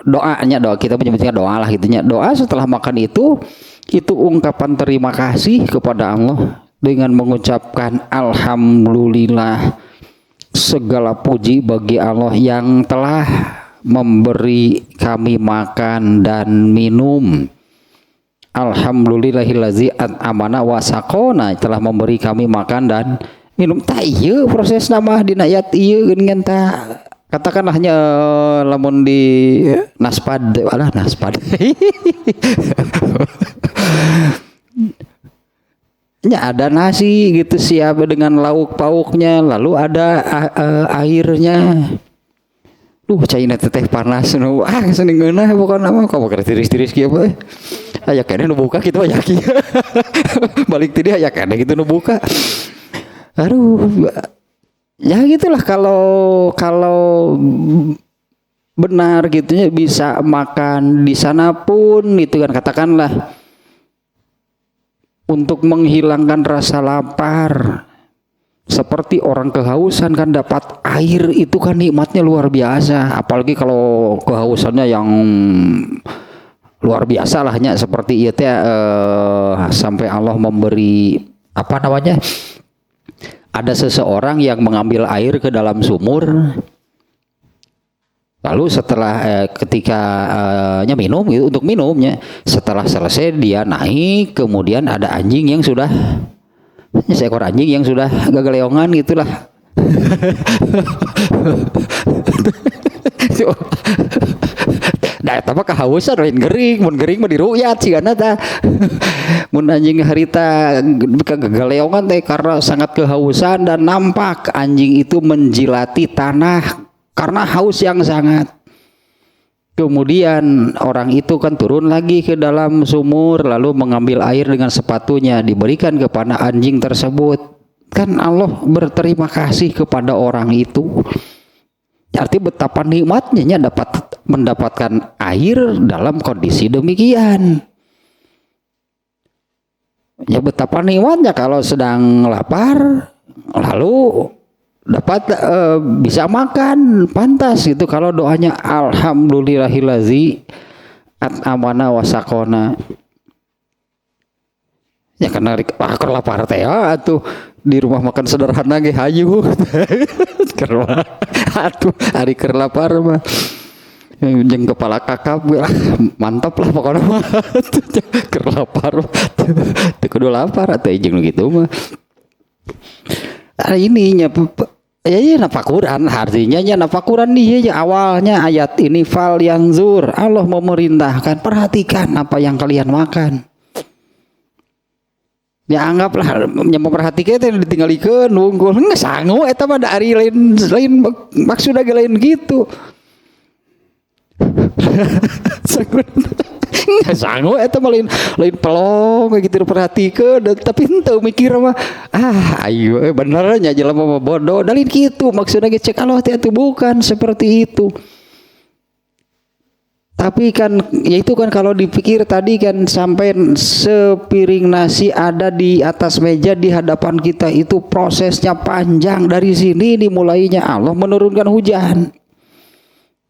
doanya, doa kita menyebutnya doa lah gitunya. Doa setelah makan itu ungkapan terima kasih kepada Allah dengan mengucapkan alhamdulillah, segala puji bagi Allah yang telah memberi kami makan dan minum. Alhamdulillahillazi at'amana wa saqona, telah memberi kami makan dan minum. Ta ieu proses nama dina ayat ieu geuningan ta Katakanlah lamun di naspad, alah naspad. Ya ada nasi gitu siap dengan lauk pauknya, lalu ada airnya. Caina teteh panas nu seni ngeunah pokona mah kok keur tiris-tiris kieu bae. Aya kene nu buka kitu aya kieu. Balik teh aya kene kitu nu buka. Aduh. Ya gitulah kalau benar gitunya bisa makan di sana pun itu kan, katakanlah untuk menghilangkan rasa lapar. Seperti orang kehausan kan dapat air itu kan nikmatnya luar biasa, apalagi kalau kehausannya yang luar biasa lahnya seperti itu ya, sampai Allah memberi apa namanya, ada seseorang yang mengambil air ke dalam sumur, lalu setelah ketika minum gitu, untuk minumnya setelah selesai dia naik, kemudian ada anjing yang sudah seekor anjing yang sudah gagaleongan gitulah. Nah, tapi kehausan lain gering, mun gering mah diruyat sigana tah. Mun anjing harita gagaleongan teh karena sangat kehausan dan nampak anjing itu menjilati tanah karena haus yang sangat. Kemudian orang itu kan turun lagi ke dalam sumur lalu mengambil air dengan sepatunya, diberikan kepada anjing tersebut. Kan Allah berterima kasih kepada orang itu. Artinya betapa nikmatnya dapat mendapatkan air dalam kondisi demikian. Ya betapa nikmatnya kalau sedang lapar lalu dapat bisa makan, pantas gitu kalau doanya alhamdulillahillazi at'amana wa saqona. Ya karena keur lapar teh atuh di rumah makan sederhana ge hayu. Keur atuh ari keur lapar mah jeung kepala kakap mantap lah pokoknya mah. Keur lapar teu kudu lapar atuh jeung gitu mah. Ininya ya nafakuran, artinya ya nafakuran nih ya awalnya ayat ini fal yanzur, Allah memerintahkan perhatikan apa yang kalian makan. Ya anggaplah yang memperhatikan itu ditinggalikeun unggul nggak sanggup eta mah da ari lain maksudnya lain gitu. Nggak sanggup eta mah lain pelong gitu perhatikeun, tapi henteu mikir mah ayo benernya jelema mah bodoh dalin kitu maksudnya cek Allah teh atuh bukan seperti itu. Tapi kan ya itu kan kalau dipikir tadi kan sampai sepiring nasi ada di atas meja di hadapan kita itu prosesnya panjang, dari sini dimulainya Allah menurunkan hujan.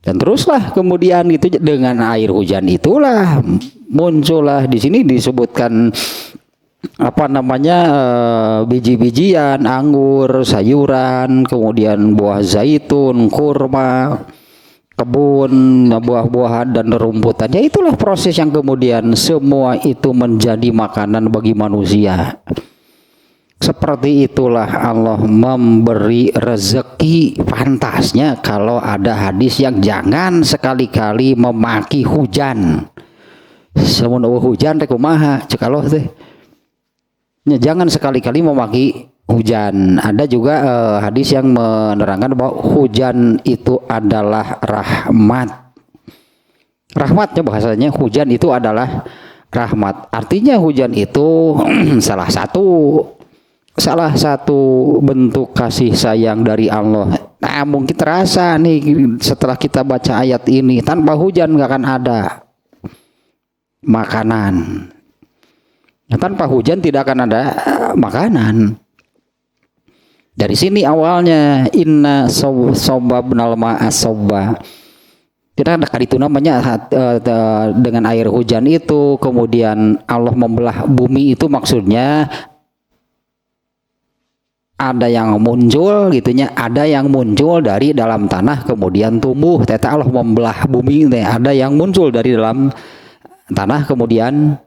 Dan teruslah kemudian itu dengan air hujan itulah muncullah di sini disebutkan apa namanya biji-bijian, anggur, sayuran, kemudian buah zaitun, kurma, kebun, buah-buahan dan rumputan. Ya itulah proses yang kemudian semua itu menjadi makanan bagi manusia. Seperti itulah Allah memberi rezeki. Pantasnya kalau ada hadis yang jangan sekali-kali memaki hujan. Samun hujan teh kumaha cek Allah teh. Jangan sekali-kali memaki hujan. Ada juga hadis yang menerangkan bahwa hujan itu adalah rahmat. Rahmatnya bahasanya hujan itu adalah rahmat. Artinya hujan itu salah satu bentuk kasih sayang dari Allah. Nah mungkin terasa nih setelah kita baca ayat ini, tanpa hujan nggak akan ada makanan. Tanpa hujan tidak akan ada makanan. Dari sini awalnya inna sobabnal ma'a sobba. Tidak ada kali itu namanya dengan air hujan itu kemudian Allah membelah bumi itu maksudnya ada yang muncul gitunya, ada yang muncul dari dalam tanah kemudian tumbuh. Teta Allah membelah bumi ini, ada yang muncul dari dalam tanah kemudian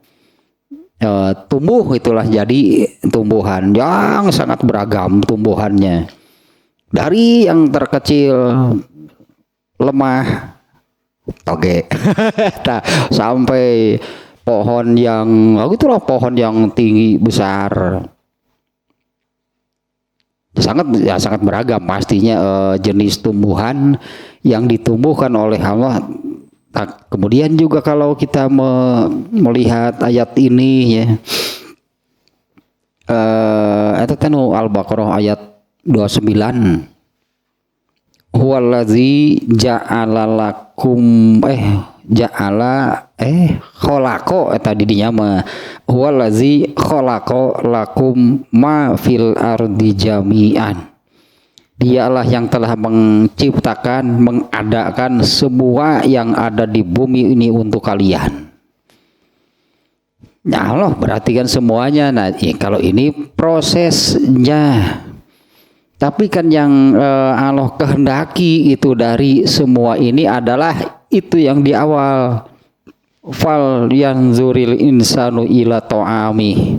tumbuh, itulah jadi tumbuhan yang sangat beragam tumbuhannya. Dari yang terkecil lemah toge. Nah, sampai pohon yang itulah pohon yang tinggi besar. Sangat beragam pastinya jenis tumbuhan yang ditumbuhkan oleh Allah. Nah, kemudian juga kalau kita melihat ayat ini ya, itu kan Al-Baqarah ayat 29. Huwallazi ja'ala lakum khalaqo eta didinya mah huwallazi khalaqo lakum ma fil ardi jami'an. Dialah yang telah menciptakan, mengadakan semua yang ada di bumi ini untuk kalian. Ya Allah, perhatikan semuanya. Nah, kalau ini prosesnya. Tapi kan yang Allah kehendaki itu dari semua ini adalah itu yang di awal. Fal yanzuril insanu ila ta'ami.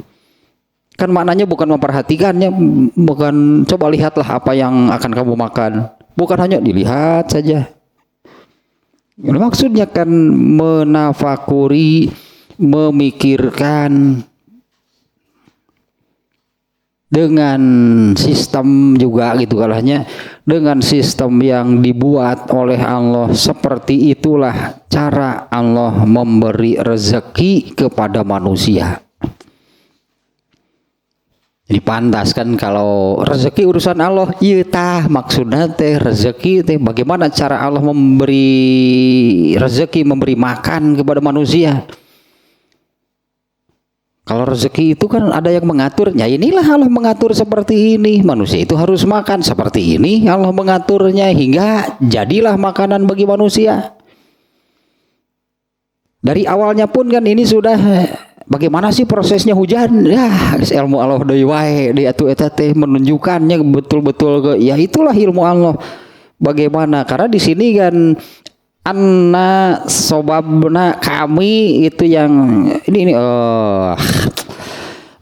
Kan maknanya bukan memperhatikannya, bukan coba lihatlah apa yang akan kamu makan. Bukan hanya dilihat saja. Maksudnya kan menafakuri, memikirkan dengan sistem juga gitu kalahnya, dengan sistem yang dibuat oleh Allah. Seperti itulah cara Allah memberi rezeki kepada manusia. Jadi pantas kan kalau rezeki urusan Allah, iya tah maksudnya teh rezeki teh bagaimana cara Allah memberi rezeki, memberi makan kepada manusia. Kalau rezeki itu kan ada yang mengaturnya. Inilah Allah mengatur seperti ini. Manusia itu harus makan seperti ini. Allah mengaturnya hingga jadilah makanan bagi manusia. Dari awalnya pun kan ini sudah bagaimana sih prosesnya hujan? Ya, ilmu Allah deui wae di atuh eta teh menunjukkannya betul-betul ya itulah ilmu Allah. Bagaimana? Karena di sini kan anna sobabna kami itu yang ini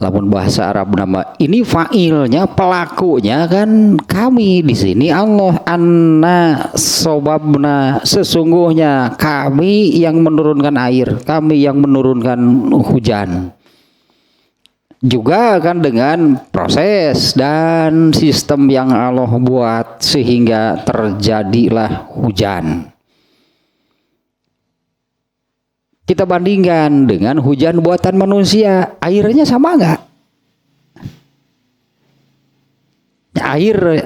lamun bahasa Arab nama ini fa'ilnya, pelakunya kan kami di sini Allah. Anna sobabna sesungguhnya kami yang menurunkan air, kami yang menurunkan hujan. Juga kan dengan proses dan sistem yang Allah buat sehingga terjadilah hujan. Kita bandingkan dengan hujan buatan manusia, airnya sama nggak? Air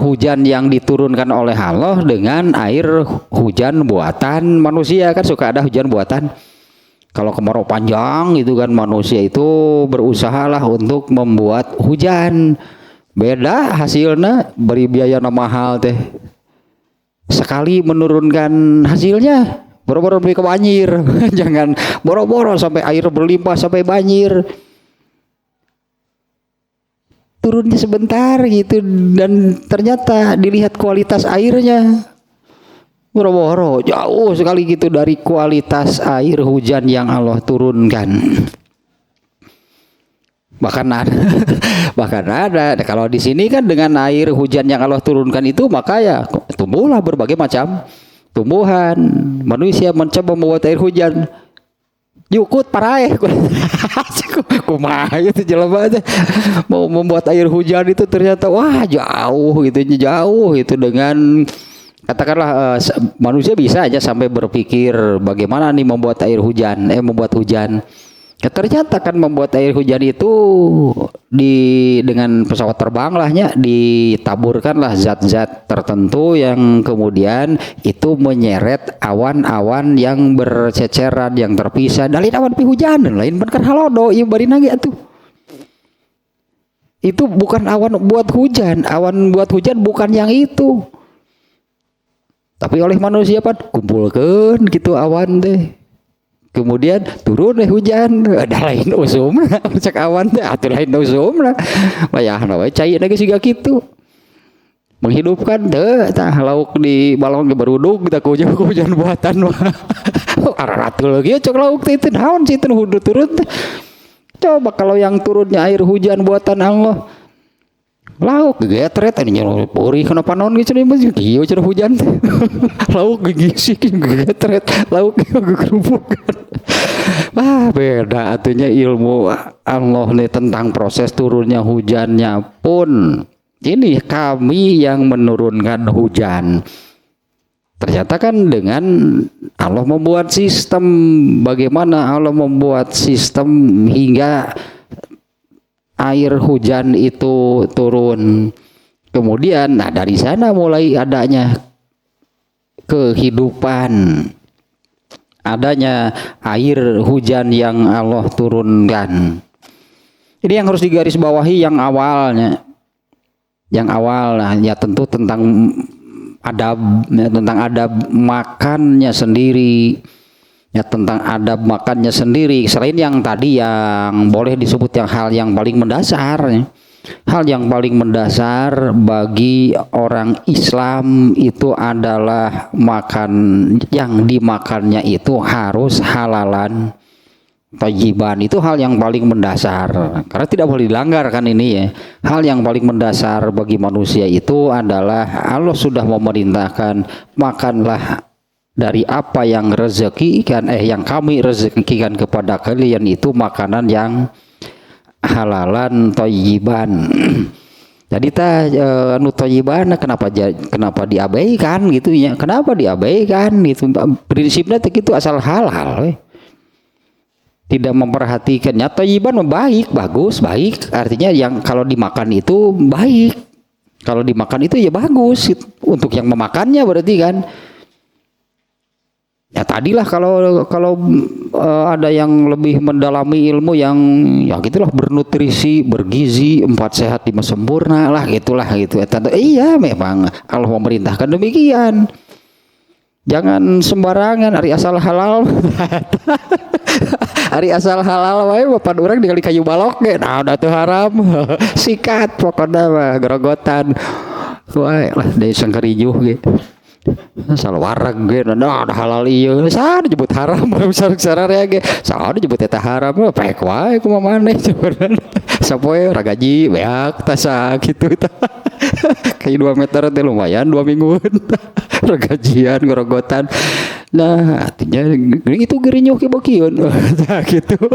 hujan yang diturunkan oleh Allah dengan air hujan buatan manusia kan suka ada hujan buatan. Kalau kemarau panjang itu kan manusia itu berusahalah untuk membuat hujan. Beda hasilnya, beri biaya mahal teh. Sekali menurunkan hasilnya. Boro-boro beli ke banjir. Jangan boro-boro sampai air berlimpah sampai banjir. Turunnya sebentar gitu dan ternyata dilihat kualitas airnya boro-boro jauh sekali gitu dari kualitas air hujan yang Allah turunkan. Bahkan ada kalau di sini kan dengan air hujan yang Allah turunkan itu maka ya tumbuhlah berbagai macam tumbuhan. Manusia mencoba membuat air hujan yukut paraeh kumaha itu jelema mau membuat air hujan itu ternyata wah jauh itu dengan katakanlah manusia bisa aja sampai berpikir bagaimana nih membuat air hujan membuat hujan. Ya, ternyata kan membuat air hujan itu dengan pesawat terbang lahnya ditaburkanlah zat-zat tertentu yang kemudian itu menyeret awan-awan yang berceceran yang terpisah dari awan pi hujan dan lain bener halodo ieu bari nage atuh. Itu bukan awan buat hujan bukan yang itu. Tapi oleh manusia pan kumpulkeun gitu awan teh. Kemudian turun deh hujan, ada lain usum lah, cek awan teh, atuh lain usum lah, bayahna we cai lagi siga kitu, menghidupkan teh, tah lauk di balong beruduk kita hujan buatan mah, araratul lagi cek lauk teh itu naon sih itu hudu turun teh, coba kalau yang turunnya air hujan buatan Allah, Lauk getret ini puri kenapa non gitu nih masih kieu cenah hujan. Lauk gigisik getret, lauk gegerubukan. Wah, beda atunya ilmu Allah nih tentang proses turunnya hujannya pun. Ini kami yang menurunkan hujan. Ternyata kan dengan Allah membuat sistem, bagaimana Allah membuat sistem hingga air hujan itu turun. Kemudian nah dari sana mulai adanya kehidupan, adanya air hujan yang Allah turunkan. Ini yang harus digarisbawahi yang awalnya. Yang awal nah, ya tentu tentang adab, ya, tentang adab makannya sendiri. Ya tentang adab makannya sendiri, selain yang tadi yang boleh disebut yang hal yang paling mendasar ya. Hal yang paling mendasar bagi orang Islam itu adalah makan yang dimakannya itu harus halalan thayyiban. Itu hal yang paling mendasar karena tidak boleh dilanggar kan ini ya. Hal yang paling mendasar bagi manusia itu adalah Allah sudah memerintahkan makanlah dari apa yang yang kami rezekikan kepada kalian itu makanan yang halalan thayyiban. Jadi anu thayyiban kenapa diabaikan gitu ya? Kenapa diabaikan gitu? Prinsipnya itu asal halal. Tidak memperhatikannya. Thayyiban baik, bagus, baik. Artinya yang kalau dimakan itu baik. Kalau dimakan itu ya bagus untuk yang memakannya berarti kan. Ya tadilah kalau ada yang lebih mendalami ilmu yang ya gitulah bernutrisi, bergizi, 4 sehat 5 sempurna lah gitulah gitu. Iya memang Allah memerintahkan demikian. Jangan sembarangan ari asal halal. Ari asal halal wae bapak urang ningali kayu balok ge. Nah udah tuh haram. Sikat pokoknya mah gerogotan. Wae lah deui sangkarijuh ge. Salah warag ge nah halal ieu sana disebut haram sareng-sareng ge sana disebut eta haram pek wae kumaha maneh sapoe ragaji beak tasa kitu tah kayak 2 meter teh lumayan 2 mingguan ragajian gorogotan nah artinya itu gerinyuh ke bokieun nah gitu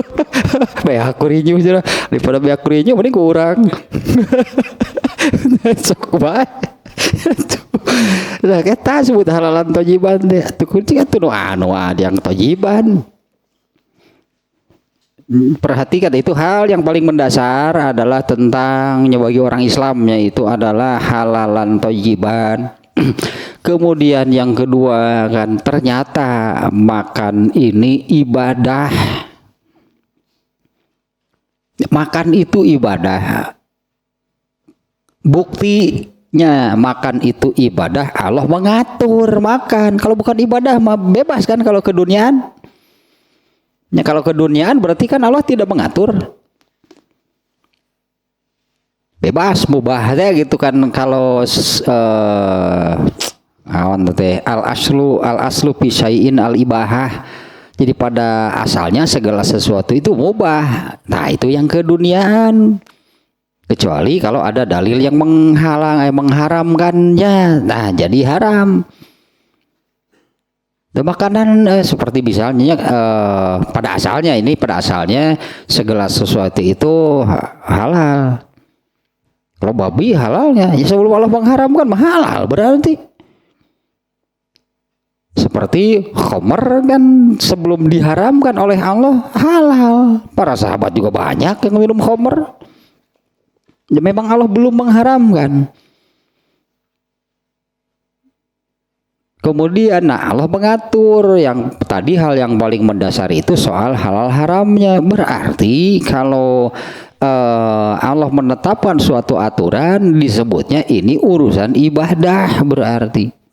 beak kurinyuh cenah daripada beak kurinyuh mending kurang sok bae. Nah kita sebut halalan thayyiban deh. Tuh kunci atuh anu yang thayyiban. Perhatikan itu hal yang paling mendasar adalah tentang bagi orang Islamnya itu adalah halalan thayyiban. Kemudian yang kedua kan ternyata makan ini ibadah. Makan itu ibadah. Buktinya makan itu ibadah, Allah mengatur makan. Kalau bukan ibadah mah bebas kan kalau keduniaan. Ya kalau keduniaan berarti kan Allah tidak mengatur. Bebas mubah gitu kan kalau awan teh al aslu fi syai'in al ibahah. Jadi pada asalnya segala sesuatu itu mubah. Nah, itu yang keduniaan. Kecuali kalau ada dalil yang mengharamkannya, nah jadi haram. Dan makanan seperti misalnya pada asalnya segala sesuatu itu halal. Kalau babi halalnya, ya sebelum Allah mengharamkan halal berarti. Seperti khamr kan sebelum diharamkan oleh Allah halal. Para sahabat juga banyak yang minum khamr. Ya, memang Allah belum mengharamkan. Kemudian Allah mengatur yang tadi hal yang paling mendasar itu soal halal haramnya. Berarti kalau Allah menetapkan suatu aturan disebutnya ini urusan ibadah berarti.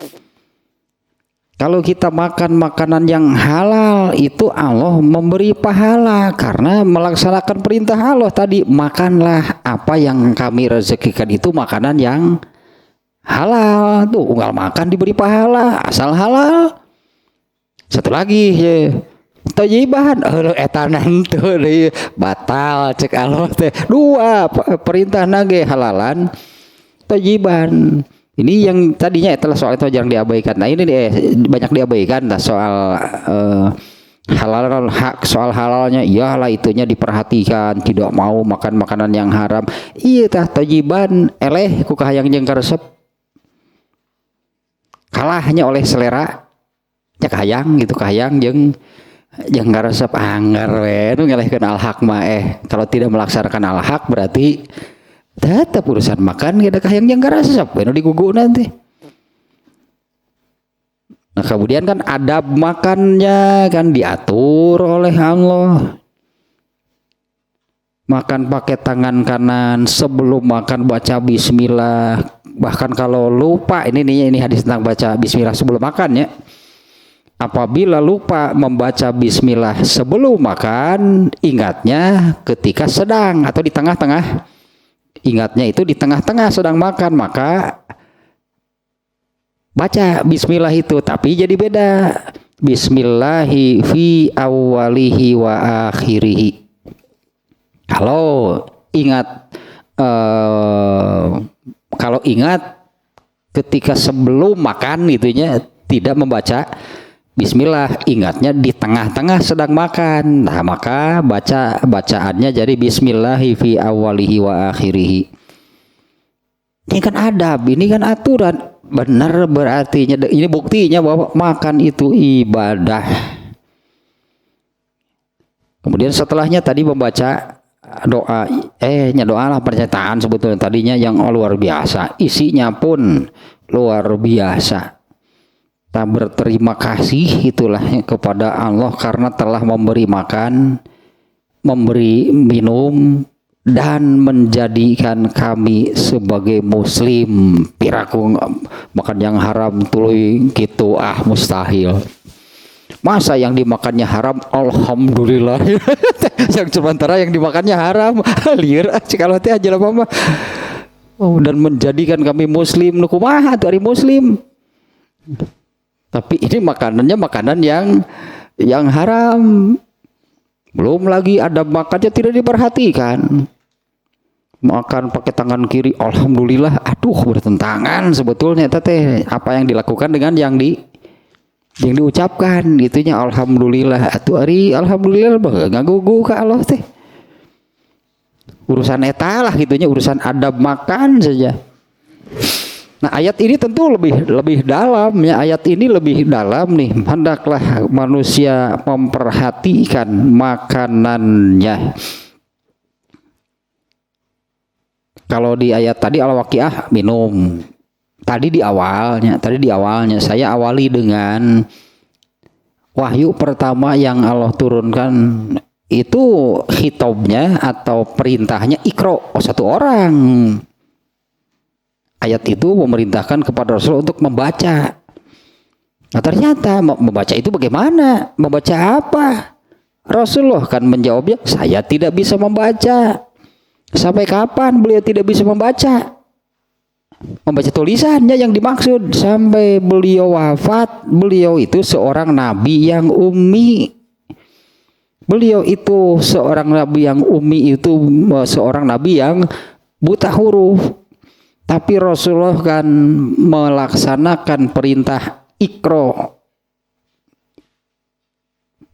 Kalau kita makan makanan yang halal itu Allah memberi pahala karena melaksanakan perintah Allah tadi, makanlah apa yang kami rezekikan itu makanan yang halal. Tuh unggal makan diberi pahala asal halal. Satu lagi ya, tojiban etanan tuh batal cek Allah teh dua perintah nage halalan tojiban. Ini yang tadinya itulah soal itu jarang diabaikan. Nah ini banyak diabaikan lah soal halal hak, soal halalnya iyalah itunya diperhatikan, tidak mau makan makanan yang haram. Iya tah tojiban eleh ku kahayang jeung karesep. Kalahnya oleh selera nya kahayang gitu, kahayang jeung karesep anggar we nu ngelehkeun al-haq mah kalau tidak melaksanakan al-haq berarti tetap urusan makan kita kahayang jeung karesep we nu digugu nanti. Nah kemudian kan adab makannya kan diatur oleh Allah. Makan pakai tangan kanan, sebelum makan baca bismillah. Bahkan kalau lupa ini hadis tentang baca bismillah sebelum makan ya. Apabila lupa membaca bismillah sebelum makan, ingatnya ketika sedang atau di tengah-tengah. Ingatnya itu di tengah-tengah sedang makan, maka baca bismillah itu, tapi jadi beda. Bismillahi fi awwalihi wa akhirihi. Kalau ingat ketika sebelum makan itunya tidak membaca bismillah, ingatnya di tengah-tengah sedang makan. Nah, maka bacaannya jadi bismillahi fi awwalihi wa akhirihi. Ini kan adab, ini kan aturan. Benar berarti ini buktinya bahwa makan itu ibadah. Kemudian setelahnya tadi membaca doa, doa lah pernyataan sebetulnya tadinya yang luar biasa, isinya pun luar biasa. Kita berterima kasih itulah kepada Allah karena telah memberi makan, memberi minum, dan menjadikan kami sebagai muslim. Piraku makan yang haram tuluy gitu mustahil. Masa yang dimakannya haram, alhamdulillah. Yang sementara yang dimakannya haram, liar kalau teh aja lah mama. Dan menjadikan kami muslim, nu kumaha atuh ari muslim. Tapi ini makanannya makanan yang haram. Belum lagi adab makannya tidak diperhatikan. Makan pakai tangan kiri, alhamdulillah, aduh bertentangan sebetulnya teh apa yang dilakukan dengan yang diucapkan gitunya alhamdulillah. Atuh ari alhamdulillah ngagugu ka Allah teh. Urusan eta lah gitunya, urusan adab makan saja. Nah ayat ini tentu lebih dalam ya, ayat ini lebih dalam nih. Hendaklah manusia memperhatikan makanannya. Kalau di ayat tadi al-waqiah minum. Tadi di awalnya saya awali dengan wahyu pertama yang Allah turunkan itu khitabnya atau perintahnya ikro, satu orang. Ayat itu memerintahkan kepada Rasul untuk membaca. Nah ternyata membaca itu bagaimana? Membaca apa? Rasulullah kan menjawabnya, saya tidak bisa membaca. Sampai kapan beliau tidak bisa membaca? Membaca tulisannya yang dimaksud. Sampai beliau wafat, beliau itu seorang nabi yang ummi. Beliau itu seorang nabi yang ummi, itu seorang nabi yang buta huruf. Tapi Rasulullah kan melaksanakan perintah Iqra.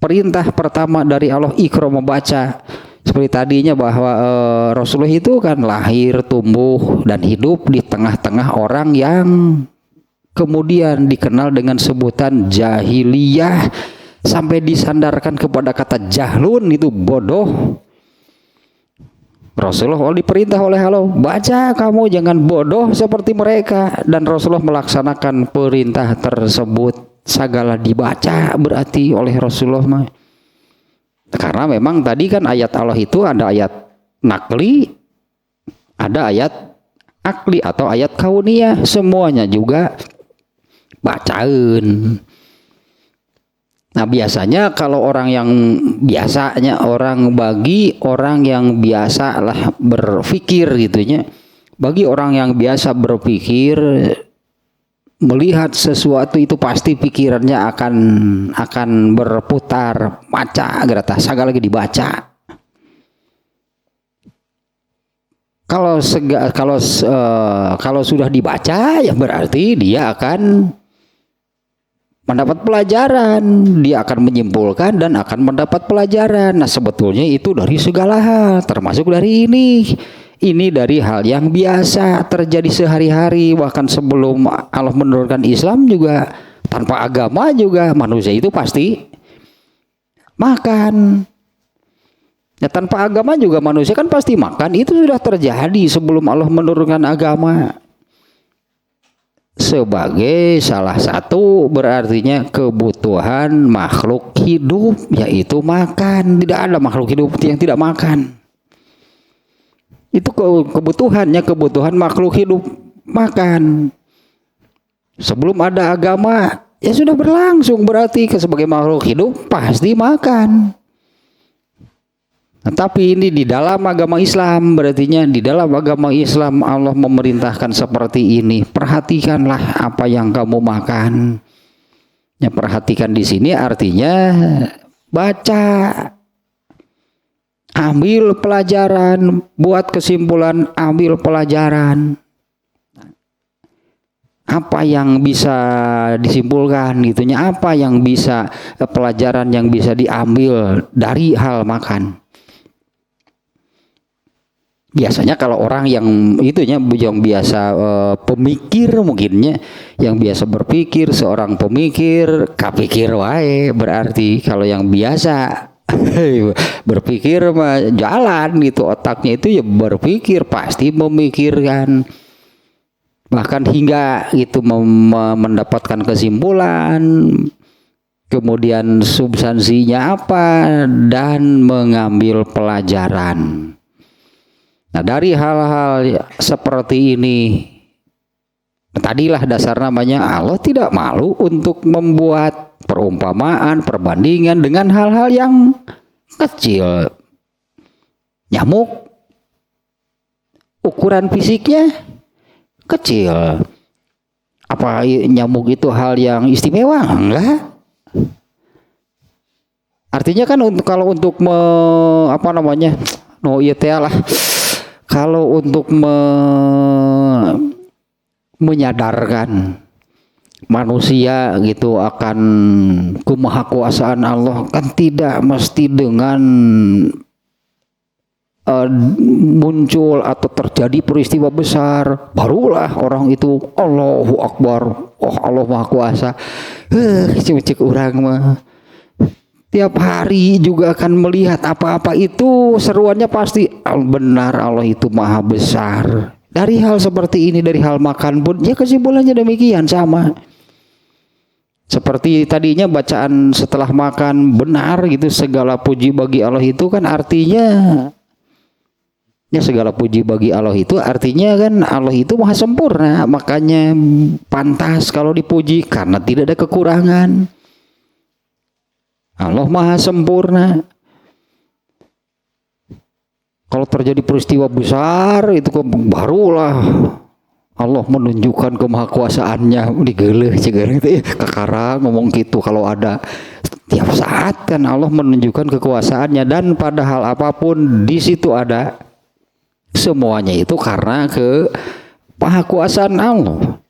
Perintah pertama dari Allah Iqra, membaca. Seperti tadinya bahwa Rasulullah itu kan lahir, tumbuh, dan hidup di tengah-tengah orang yang kemudian dikenal dengan sebutan jahiliyah. Sampai disandarkan kepada kata jahlun, itu bodoh. Rasulullah diperintah oleh Allah, baca kamu jangan bodoh seperti mereka. Dan Rasulullah melaksanakan perintah tersebut. Segala dibaca berarti oleh Rasulullah mah. Karena memang tadi kan ayat Allah itu ada ayat nakli, ada ayat akli atau ayat kauniyah. Semuanya juga bacaan. Nah biasanya kalau orang yang biasa lah berpikir gitunya. Bagi orang yang biasa berpikir, melihat sesuatu itu pasti pikirannya akan berputar, baca gerata sagala lagi dibaca. Kalau sudah dibaca ya berarti dia akan mendapat pelajaran, dia akan menyimpulkan dan akan mendapat pelajaran. Nah, sebetulnya itu dari segala hal, termasuk dari ini. Ini dari hal yang biasa terjadi sehari-hari, bahkan sebelum Allah menurunkan Islam juga, tanpa agama juga manusia itu pasti makan. Ya, tanpa agama juga manusia kan pasti makan, itu sudah terjadi sebelum Allah menurunkan agama. Sebagai salah satu berartinya kebutuhan makhluk hidup, yaitu makan. Tidak ada makhluk hidup yang tidak makan. Itu kebutuhan makhluk hidup, makan. Sebelum ada agama ya sudah berlangsung, berarti sebagai makhluk hidup pasti makan. Nah, tapi ini di dalam agama Islam, berartinya di dalam agama Islam Allah memerintahkan seperti ini. Perhatikanlah apa yang kamu makan. Ya, perhatikan di sini artinya baca, ambil pelajaran, buat kesimpulan, ambil pelajaran. Apa yang bisa disimpulkan gitunya, apa yang bisa pelajaran yang bisa diambil dari hal makan. Biasanya kalau orang yang itunya yang biasa pemikir mungkinnya, yang biasa berpikir, seorang pemikir, kapikir wae, berarti kalau yang biasa berpikir mah jalan gitu, otaknya itu ya berpikir, pasti memikirkan, bahkan hingga itu mendapatkan kesimpulan, kemudian substansinya apa, dan mengambil pelajaran. Nah, dari hal-hal seperti ini, tadilah dasar namanya Allah tidak malu untuk membuat perumpamaan, perbandingan dengan hal-hal yang kecil. Nyamuk, ukuran fisiknya kecil. Apa nyamuk itu hal yang istimewa? Enggak. Artinya kan kalau untuk kalau untuk menyadarkan manusia gitu akan kemahakuasaan Allah, kan tidak mesti dengan muncul atau terjadi peristiwa besar barulah orang itu Allahu Akbar, oh Allah Maha Kuasa. Cek orang mah tiap hari juga akan melihat apa-apa itu seruannya pasti benar, Allah itu maha besar. Dari hal seperti ini, dari hal makan pun ya kesimpulannya demikian, sama seperti tadinya bacaan setelah makan benar gitu, segala puji bagi Allah itu kan artinya ya, segala puji bagi Allah itu artinya kan Allah itu maha sempurna, makanya pantas kalau dipuji karena tidak ada kekurangan. Allah maha sempurna. Kalau terjadi peristiwa besar itu barulah Allah menunjukkan kemahakuasaannya. Digeleh cegah itu kakara ngomong gitu. Kalau ada tiap saat kan Allah menunjukkan kekuasaannya, dan pada hal apapun di situ ada, semuanya itu karena kemahakuasaan Allah.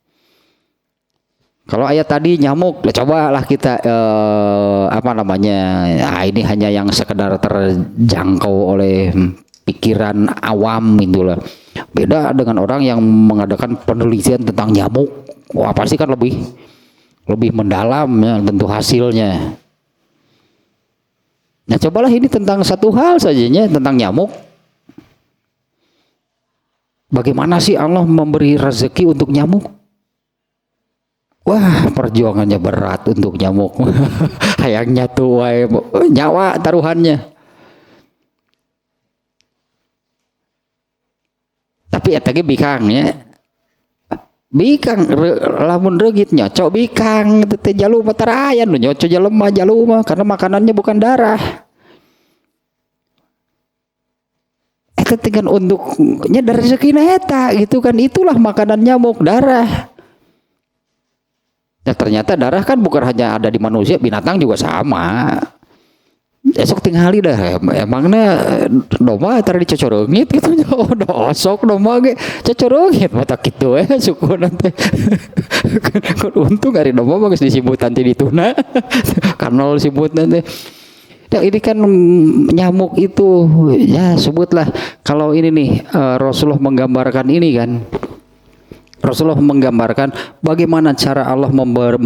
Kalau ayat tadi nyamuk, cobalah kita ini hanya yang sekedar terjangkau oleh pikiran awam itulah. Beda dengan orang yang mengadakan penelitian tentang nyamuk. Wah, pasti kan lebih mendalam ya tentu hasilnya. Nah, cobalah ini tentang satu hal sajanya, tentang nyamuk. Bagaimana sih Allah memberi rezeki untuk nyamuk? Wah, perjuangannya berat untuk nyamuk. Hayangnya tuh nyawa taruhannya. Tapi eta ge bikangnya. Bikang lamun reugit nyocok bikang teh jaluma tarayan nu nyocok jaluma karena makanannya bukan darah. Eta teh kan untuk nyadar rezekina eta gitu kan, itulah makanan nyamuk, darah. Ya ternyata darah kan bukan hanya ada di manusia, binatang juga sama. Esok tingali dah emangnya domba tadi dicocorongit gitu. Oh dosok domba ge cocorongit mata kitu suku nanti. Kan untung hari domba mah geus disebut nanti dituna. Kanol disebut nanti. Ya, ini kan nyamuk itu ya sebutlah kalau ini nih Rasulullah menggambarkan ini kan. Rasulullah menggambarkan bagaimana cara Allah memberi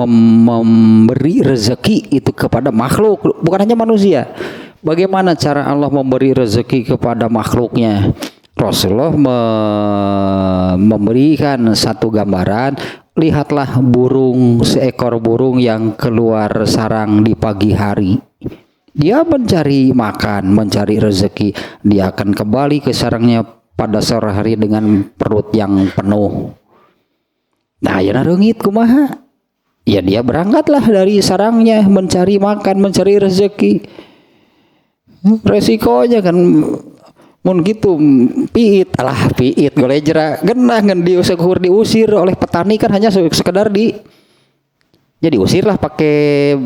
rezeki itu kepada makhluk, bukan hanya manusia. Bagaimana cara Allah memberi rezeki kepada makhluknya. Rasulullah memberikan satu gambaran, lihatlah burung, seekor burung yang keluar sarang di pagi hari. Dia mencari makan, mencari rezeki. Dia akan kembali ke sarangnya pada sore hari dengan perut yang penuh. Nah, ya reungit kumaha? Ya dia berangkatlah dari sarangnya mencari makan, mencari rezeki. Resikonya kan mun gitu piit golejra genah ngan diusir oleh petani kan hanya sekedar jadi usirlah pakai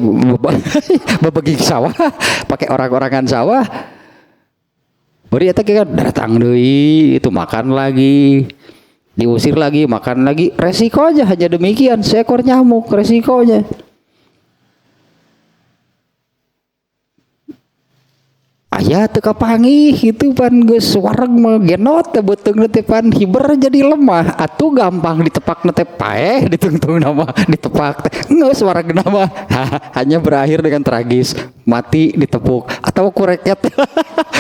berbagi sawah, pakai orang-orangan sawah. Beri eta kan datang deui itu makan lagi. Diusir lagi, makan lagi, resiko aja hanya demikian, seekor nyamuk resikonya. Aya teu kapanggih itu pan geus wareg mah genot beuteungna teh pan hiber jadi lemah, atuh gampang ditepak teh paeh ditungtung nama ditepak teh geus wareg nama hanya berakhir dengan tragis, mati ditepuk atau kureket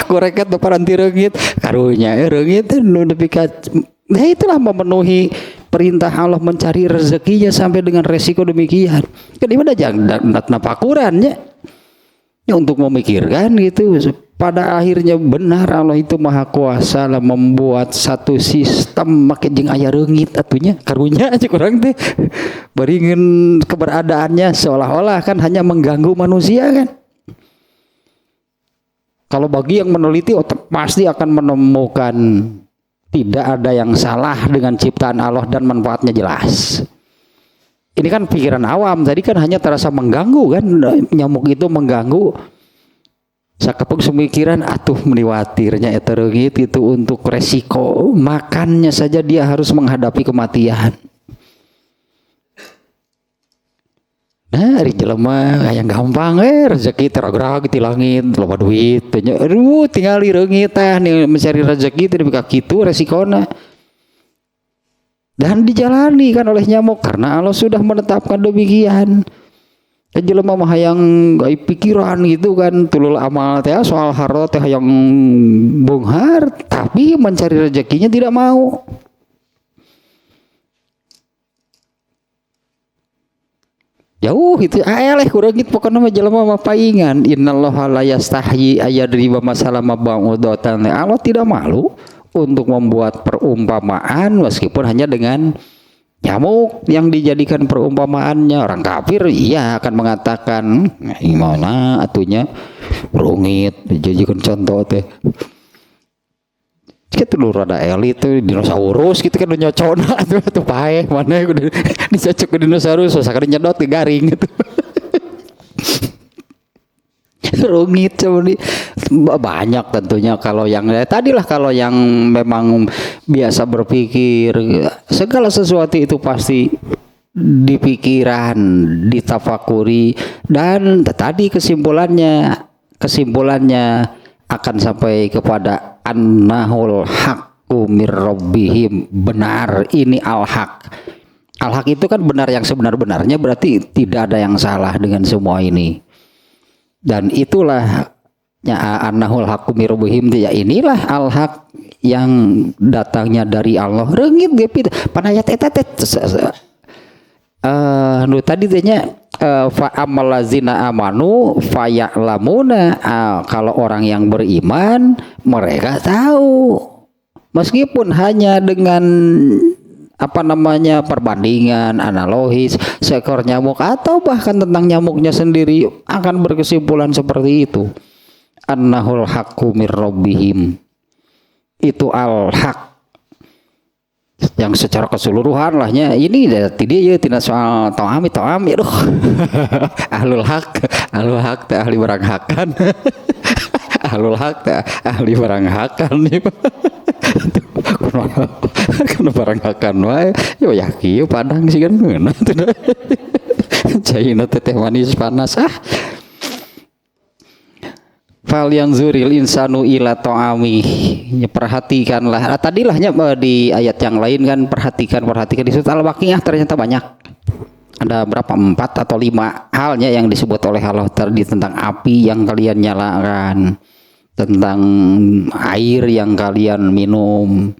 kureket depan anti reungit karunya reungit nu nepi ka. Nah itulah memenuhi perintah Allah mencari rezekinya sampai dengan resiko demikian. Kan ini udah jangan napakurannya. Ya untuk memikirkan gitu. Pada akhirnya benar Allah itu maha kuasa lah membuat satu sistem make jeung aya reungit atunya karunya aja kurang teh. Beringin keberadaannya seolah-olah kan hanya mengganggu manusia kan. Kalau bagi yang meneliti pasti akan menemukan tidak ada yang salah dengan ciptaan Allah dan manfaatnya jelas. Ini kan pikiran awam, tadi kan hanya terasa mengganggu kan, nyamuk itu mengganggu. Sakepeng semikiran atuh meniwatirnya eta reungit itu untuk resiko makannya saja dia harus menghadapi kematian. Nah, ari jelema yang gampang rezeki terograg di langit, loba duit, tanya, aduh tinggal di reungit teh mencari rezeki teh ka kitu resikona. Dan dijalani kan oleh nyamuk karena Allah sudah menetapkan demikian. Jelema mah hayang gaya pikiran gitu kan, tulul amal teh soal harta teh hayang beunghar, tapi mencari rezekinya tidak mau. Jauh itu eleh kurang gitu pokoknya mah jelema mah paingan innallaha la yastahyi ayadriba masalah mab'udatan. Allah tidak malu untuk membuat perumpamaan meskipun hanya dengan nyamuk yang dijadikan perumpamaannya. Orang kafir iya akan mengatakan gimana atunya rungit dijadikan contoh teh kita dulu rada elit tuh dinosaurus gitu kan nyocona tuh paeh mana udah dicocok ke dinosaurus sakit nyedot ke garing gitu. Rungit coba banyak tentunya kalau yang tadilah kalau yang memang biasa berpikir segala sesuatu itu pasti dipikiran, ditafakuri dan tadi kesimpulannya akan sampai kepada annahul haqqu mir rabbihim, benar ini al-haq. Al-haq itu kan benar yang sebenar-benarnya, berarti tidak ada yang salah dengan semua ini. Dan itulah annahul haqqu mir rabbihim, ya inilah al-haq yang datangnya dari Allah. Reungit gepit panayat eta teh tadi tanya fa amalazina amanu faya'lamuna, kalau orang yang beriman mereka tahu meskipun hanya dengan perbandingan analogis seekor nyamuk atau bahkan tentang nyamuknya sendiri akan berkesimpulan seperti itu. Annahul haqqu mir rabbihim, itu al-haq. Yang secara keseluruhan lahnya ini dari dia tidak soal toami aduh. ahlul hak teh ahli baranghakan. Ahlul hak teh ahli baranghakan nih. Kana baranghakan wae yo yakin padang sih kan ngeuna teh. Caina teh manis panas Fal yang zuril insanu ila to'ami, perhatikanlah. Tadilahnya di ayat yang lain kan perhatikan di surat Al-Waqiah ternyata banyak. Ada berapa 4 atau 5 halnya yang disebut oleh Allah tadi tentang api yang kalian nyalakan, tentang air yang kalian minum.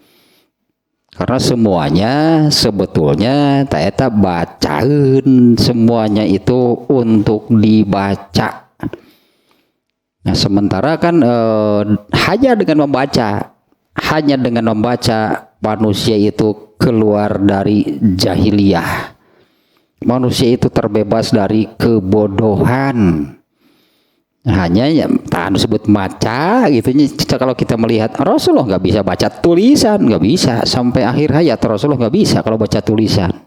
Karena semuanya sebetulnya eta bacain, semuanya itu untuk dibaca. Nah sementara kan hanya dengan membaca manusia itu keluar dari jahiliyah, manusia itu terbebas dari kebodohan. Hanya yang tak disebut baca gitu. Kalau kita melihat Rasulullah nggak bisa baca tulisan, nggak bisa sampai akhir hayat Rasulullah nggak bisa kalau baca tulisan.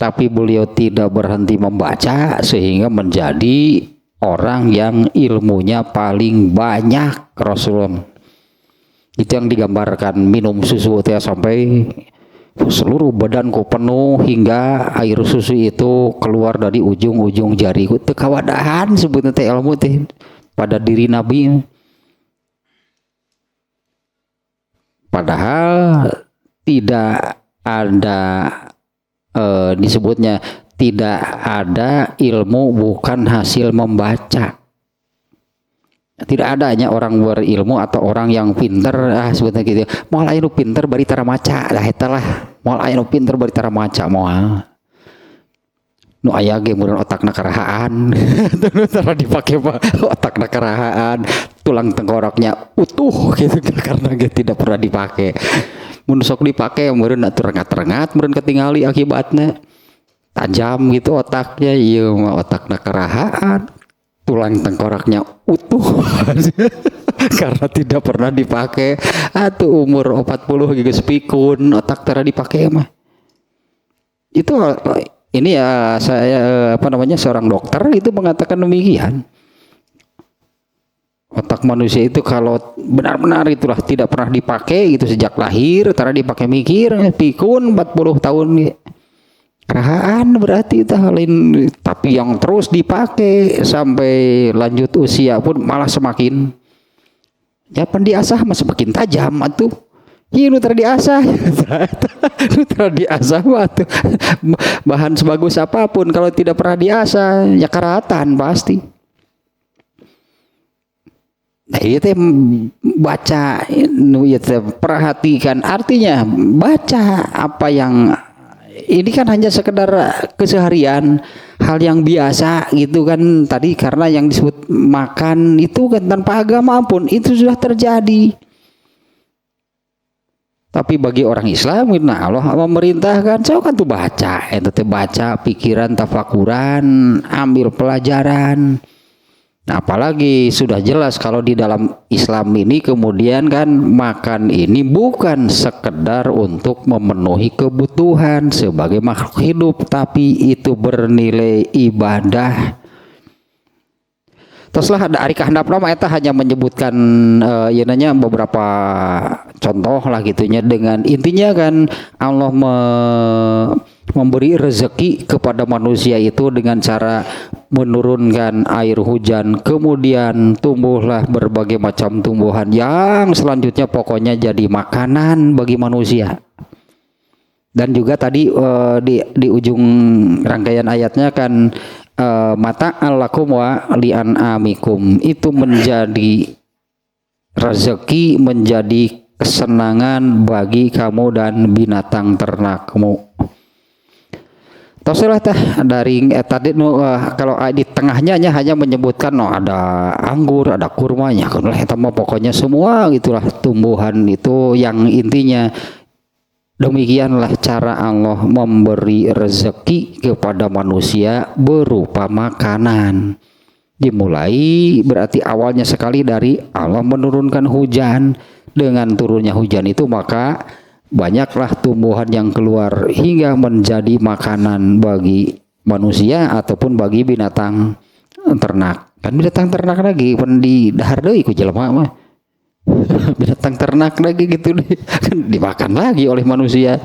Tapi beliau tidak berhenti membaca sehingga menjadi orang yang ilmunya paling banyak. Rasulullah itu yang digambarkan minum susu teh sampai seluruh badanku penuh hingga air susu itu keluar dari ujung-ujung jariku. Teu kawadahan sebutna teh ilmu teh pada diri Nabi. Padahal tidak ada disebutnya tidak ada ilmu bukan hasil membaca. Tidak adanya orang berilmu atau orang yang pinter sebetulnya gitu. Moal aya nu pinter bari tara maca lah eta lah. Moal aya nu pinter bari tara maca moal. Nu aya ge meureun otakna karahaan. Tara dipake otakna karahaan, tulang tengkoraknya utuh gitu karena ge tidak pernah dipake. Mun sok dipake meureun atuh rengat-rengat meureun ketingali akibatnya. Tajam gitu otaknya, ieu mah otakna karahaan. Tulang tengkoraknya utuh karena tidak pernah dipakai. Atuh umur 40 geus pikun otak tara dipakai mah. Itu ini ya saya seorang dokter itu mengatakan demikian. Otak manusia itu kalau benar-benar itulah tidak pernah dipakai gitu sejak lahir, tara dipakai mikir pikun 40 tahun kerahaan berarti lain, tapi yang terus dipakai sampai lanjut usia pun malah semakin ya pendiasah mah semakin tajam atuh. Ieu nu tara diasah. Nu tara diasah mah atuh. Bahan sebagus apapun kalau tidak pernah diasah ya karatan pasti. Nah, ieu teh baca nu ieu teh perhatikan artinya baca apa yang ini kan hanya sekedar keseharian, hal yang biasa gitu kan tadi, karena yang disebut makan itu kan tanpa agama pun itu sudah terjadi. Tapi bagi orang Islam, nah Allah memerintahkan, saya kan tuh baca, ente baca, pikiran, tafakuran, ambil pelajaran. Nah, apalagi sudah jelas kalau di dalam Islam ini kemudian kan makan ini bukan sekedar untuk memenuhi kebutuhan sebagai makhluk hidup, tapi itu bernilai ibadah. Teruslah ada ari kahandap nama eta hanya menyebutkan beberapa contoh lah gitunya, dengan intinya kan Allah memberi rezeki kepada manusia itu dengan cara menurunkan air hujan, kemudian tumbuhlah berbagai macam tumbuhan yang selanjutnya pokoknya jadi makanan bagi manusia. Dan juga tadi di ujung rangkaian ayatnya kan mata alakum wa lian amikum, itu menjadi rezeki, menjadi kesenangan bagi kamu dan binatang ternakmu. Tausilah dari tadi kalau di tengahnya hanya menyebutkan ada anggur, ada kurmanya, kalau pokoknya semua gitulah tumbuhan itu, yang intinya demikianlah cara Allah memberi rezeki kepada manusia berupa makanan. Dimulai berarti awalnya sekali dari Allah menurunkan hujan. Dengan turunnya hujan itu maka banyaklah tumbuhan yang keluar hingga menjadi makanan bagi manusia ataupun bagi binatang ternak. Kan binatang ternak lagi pan di dahar deui ku jelema mah. Binatang ternak lagi gitu deh, kan dimakan lagi oleh manusia.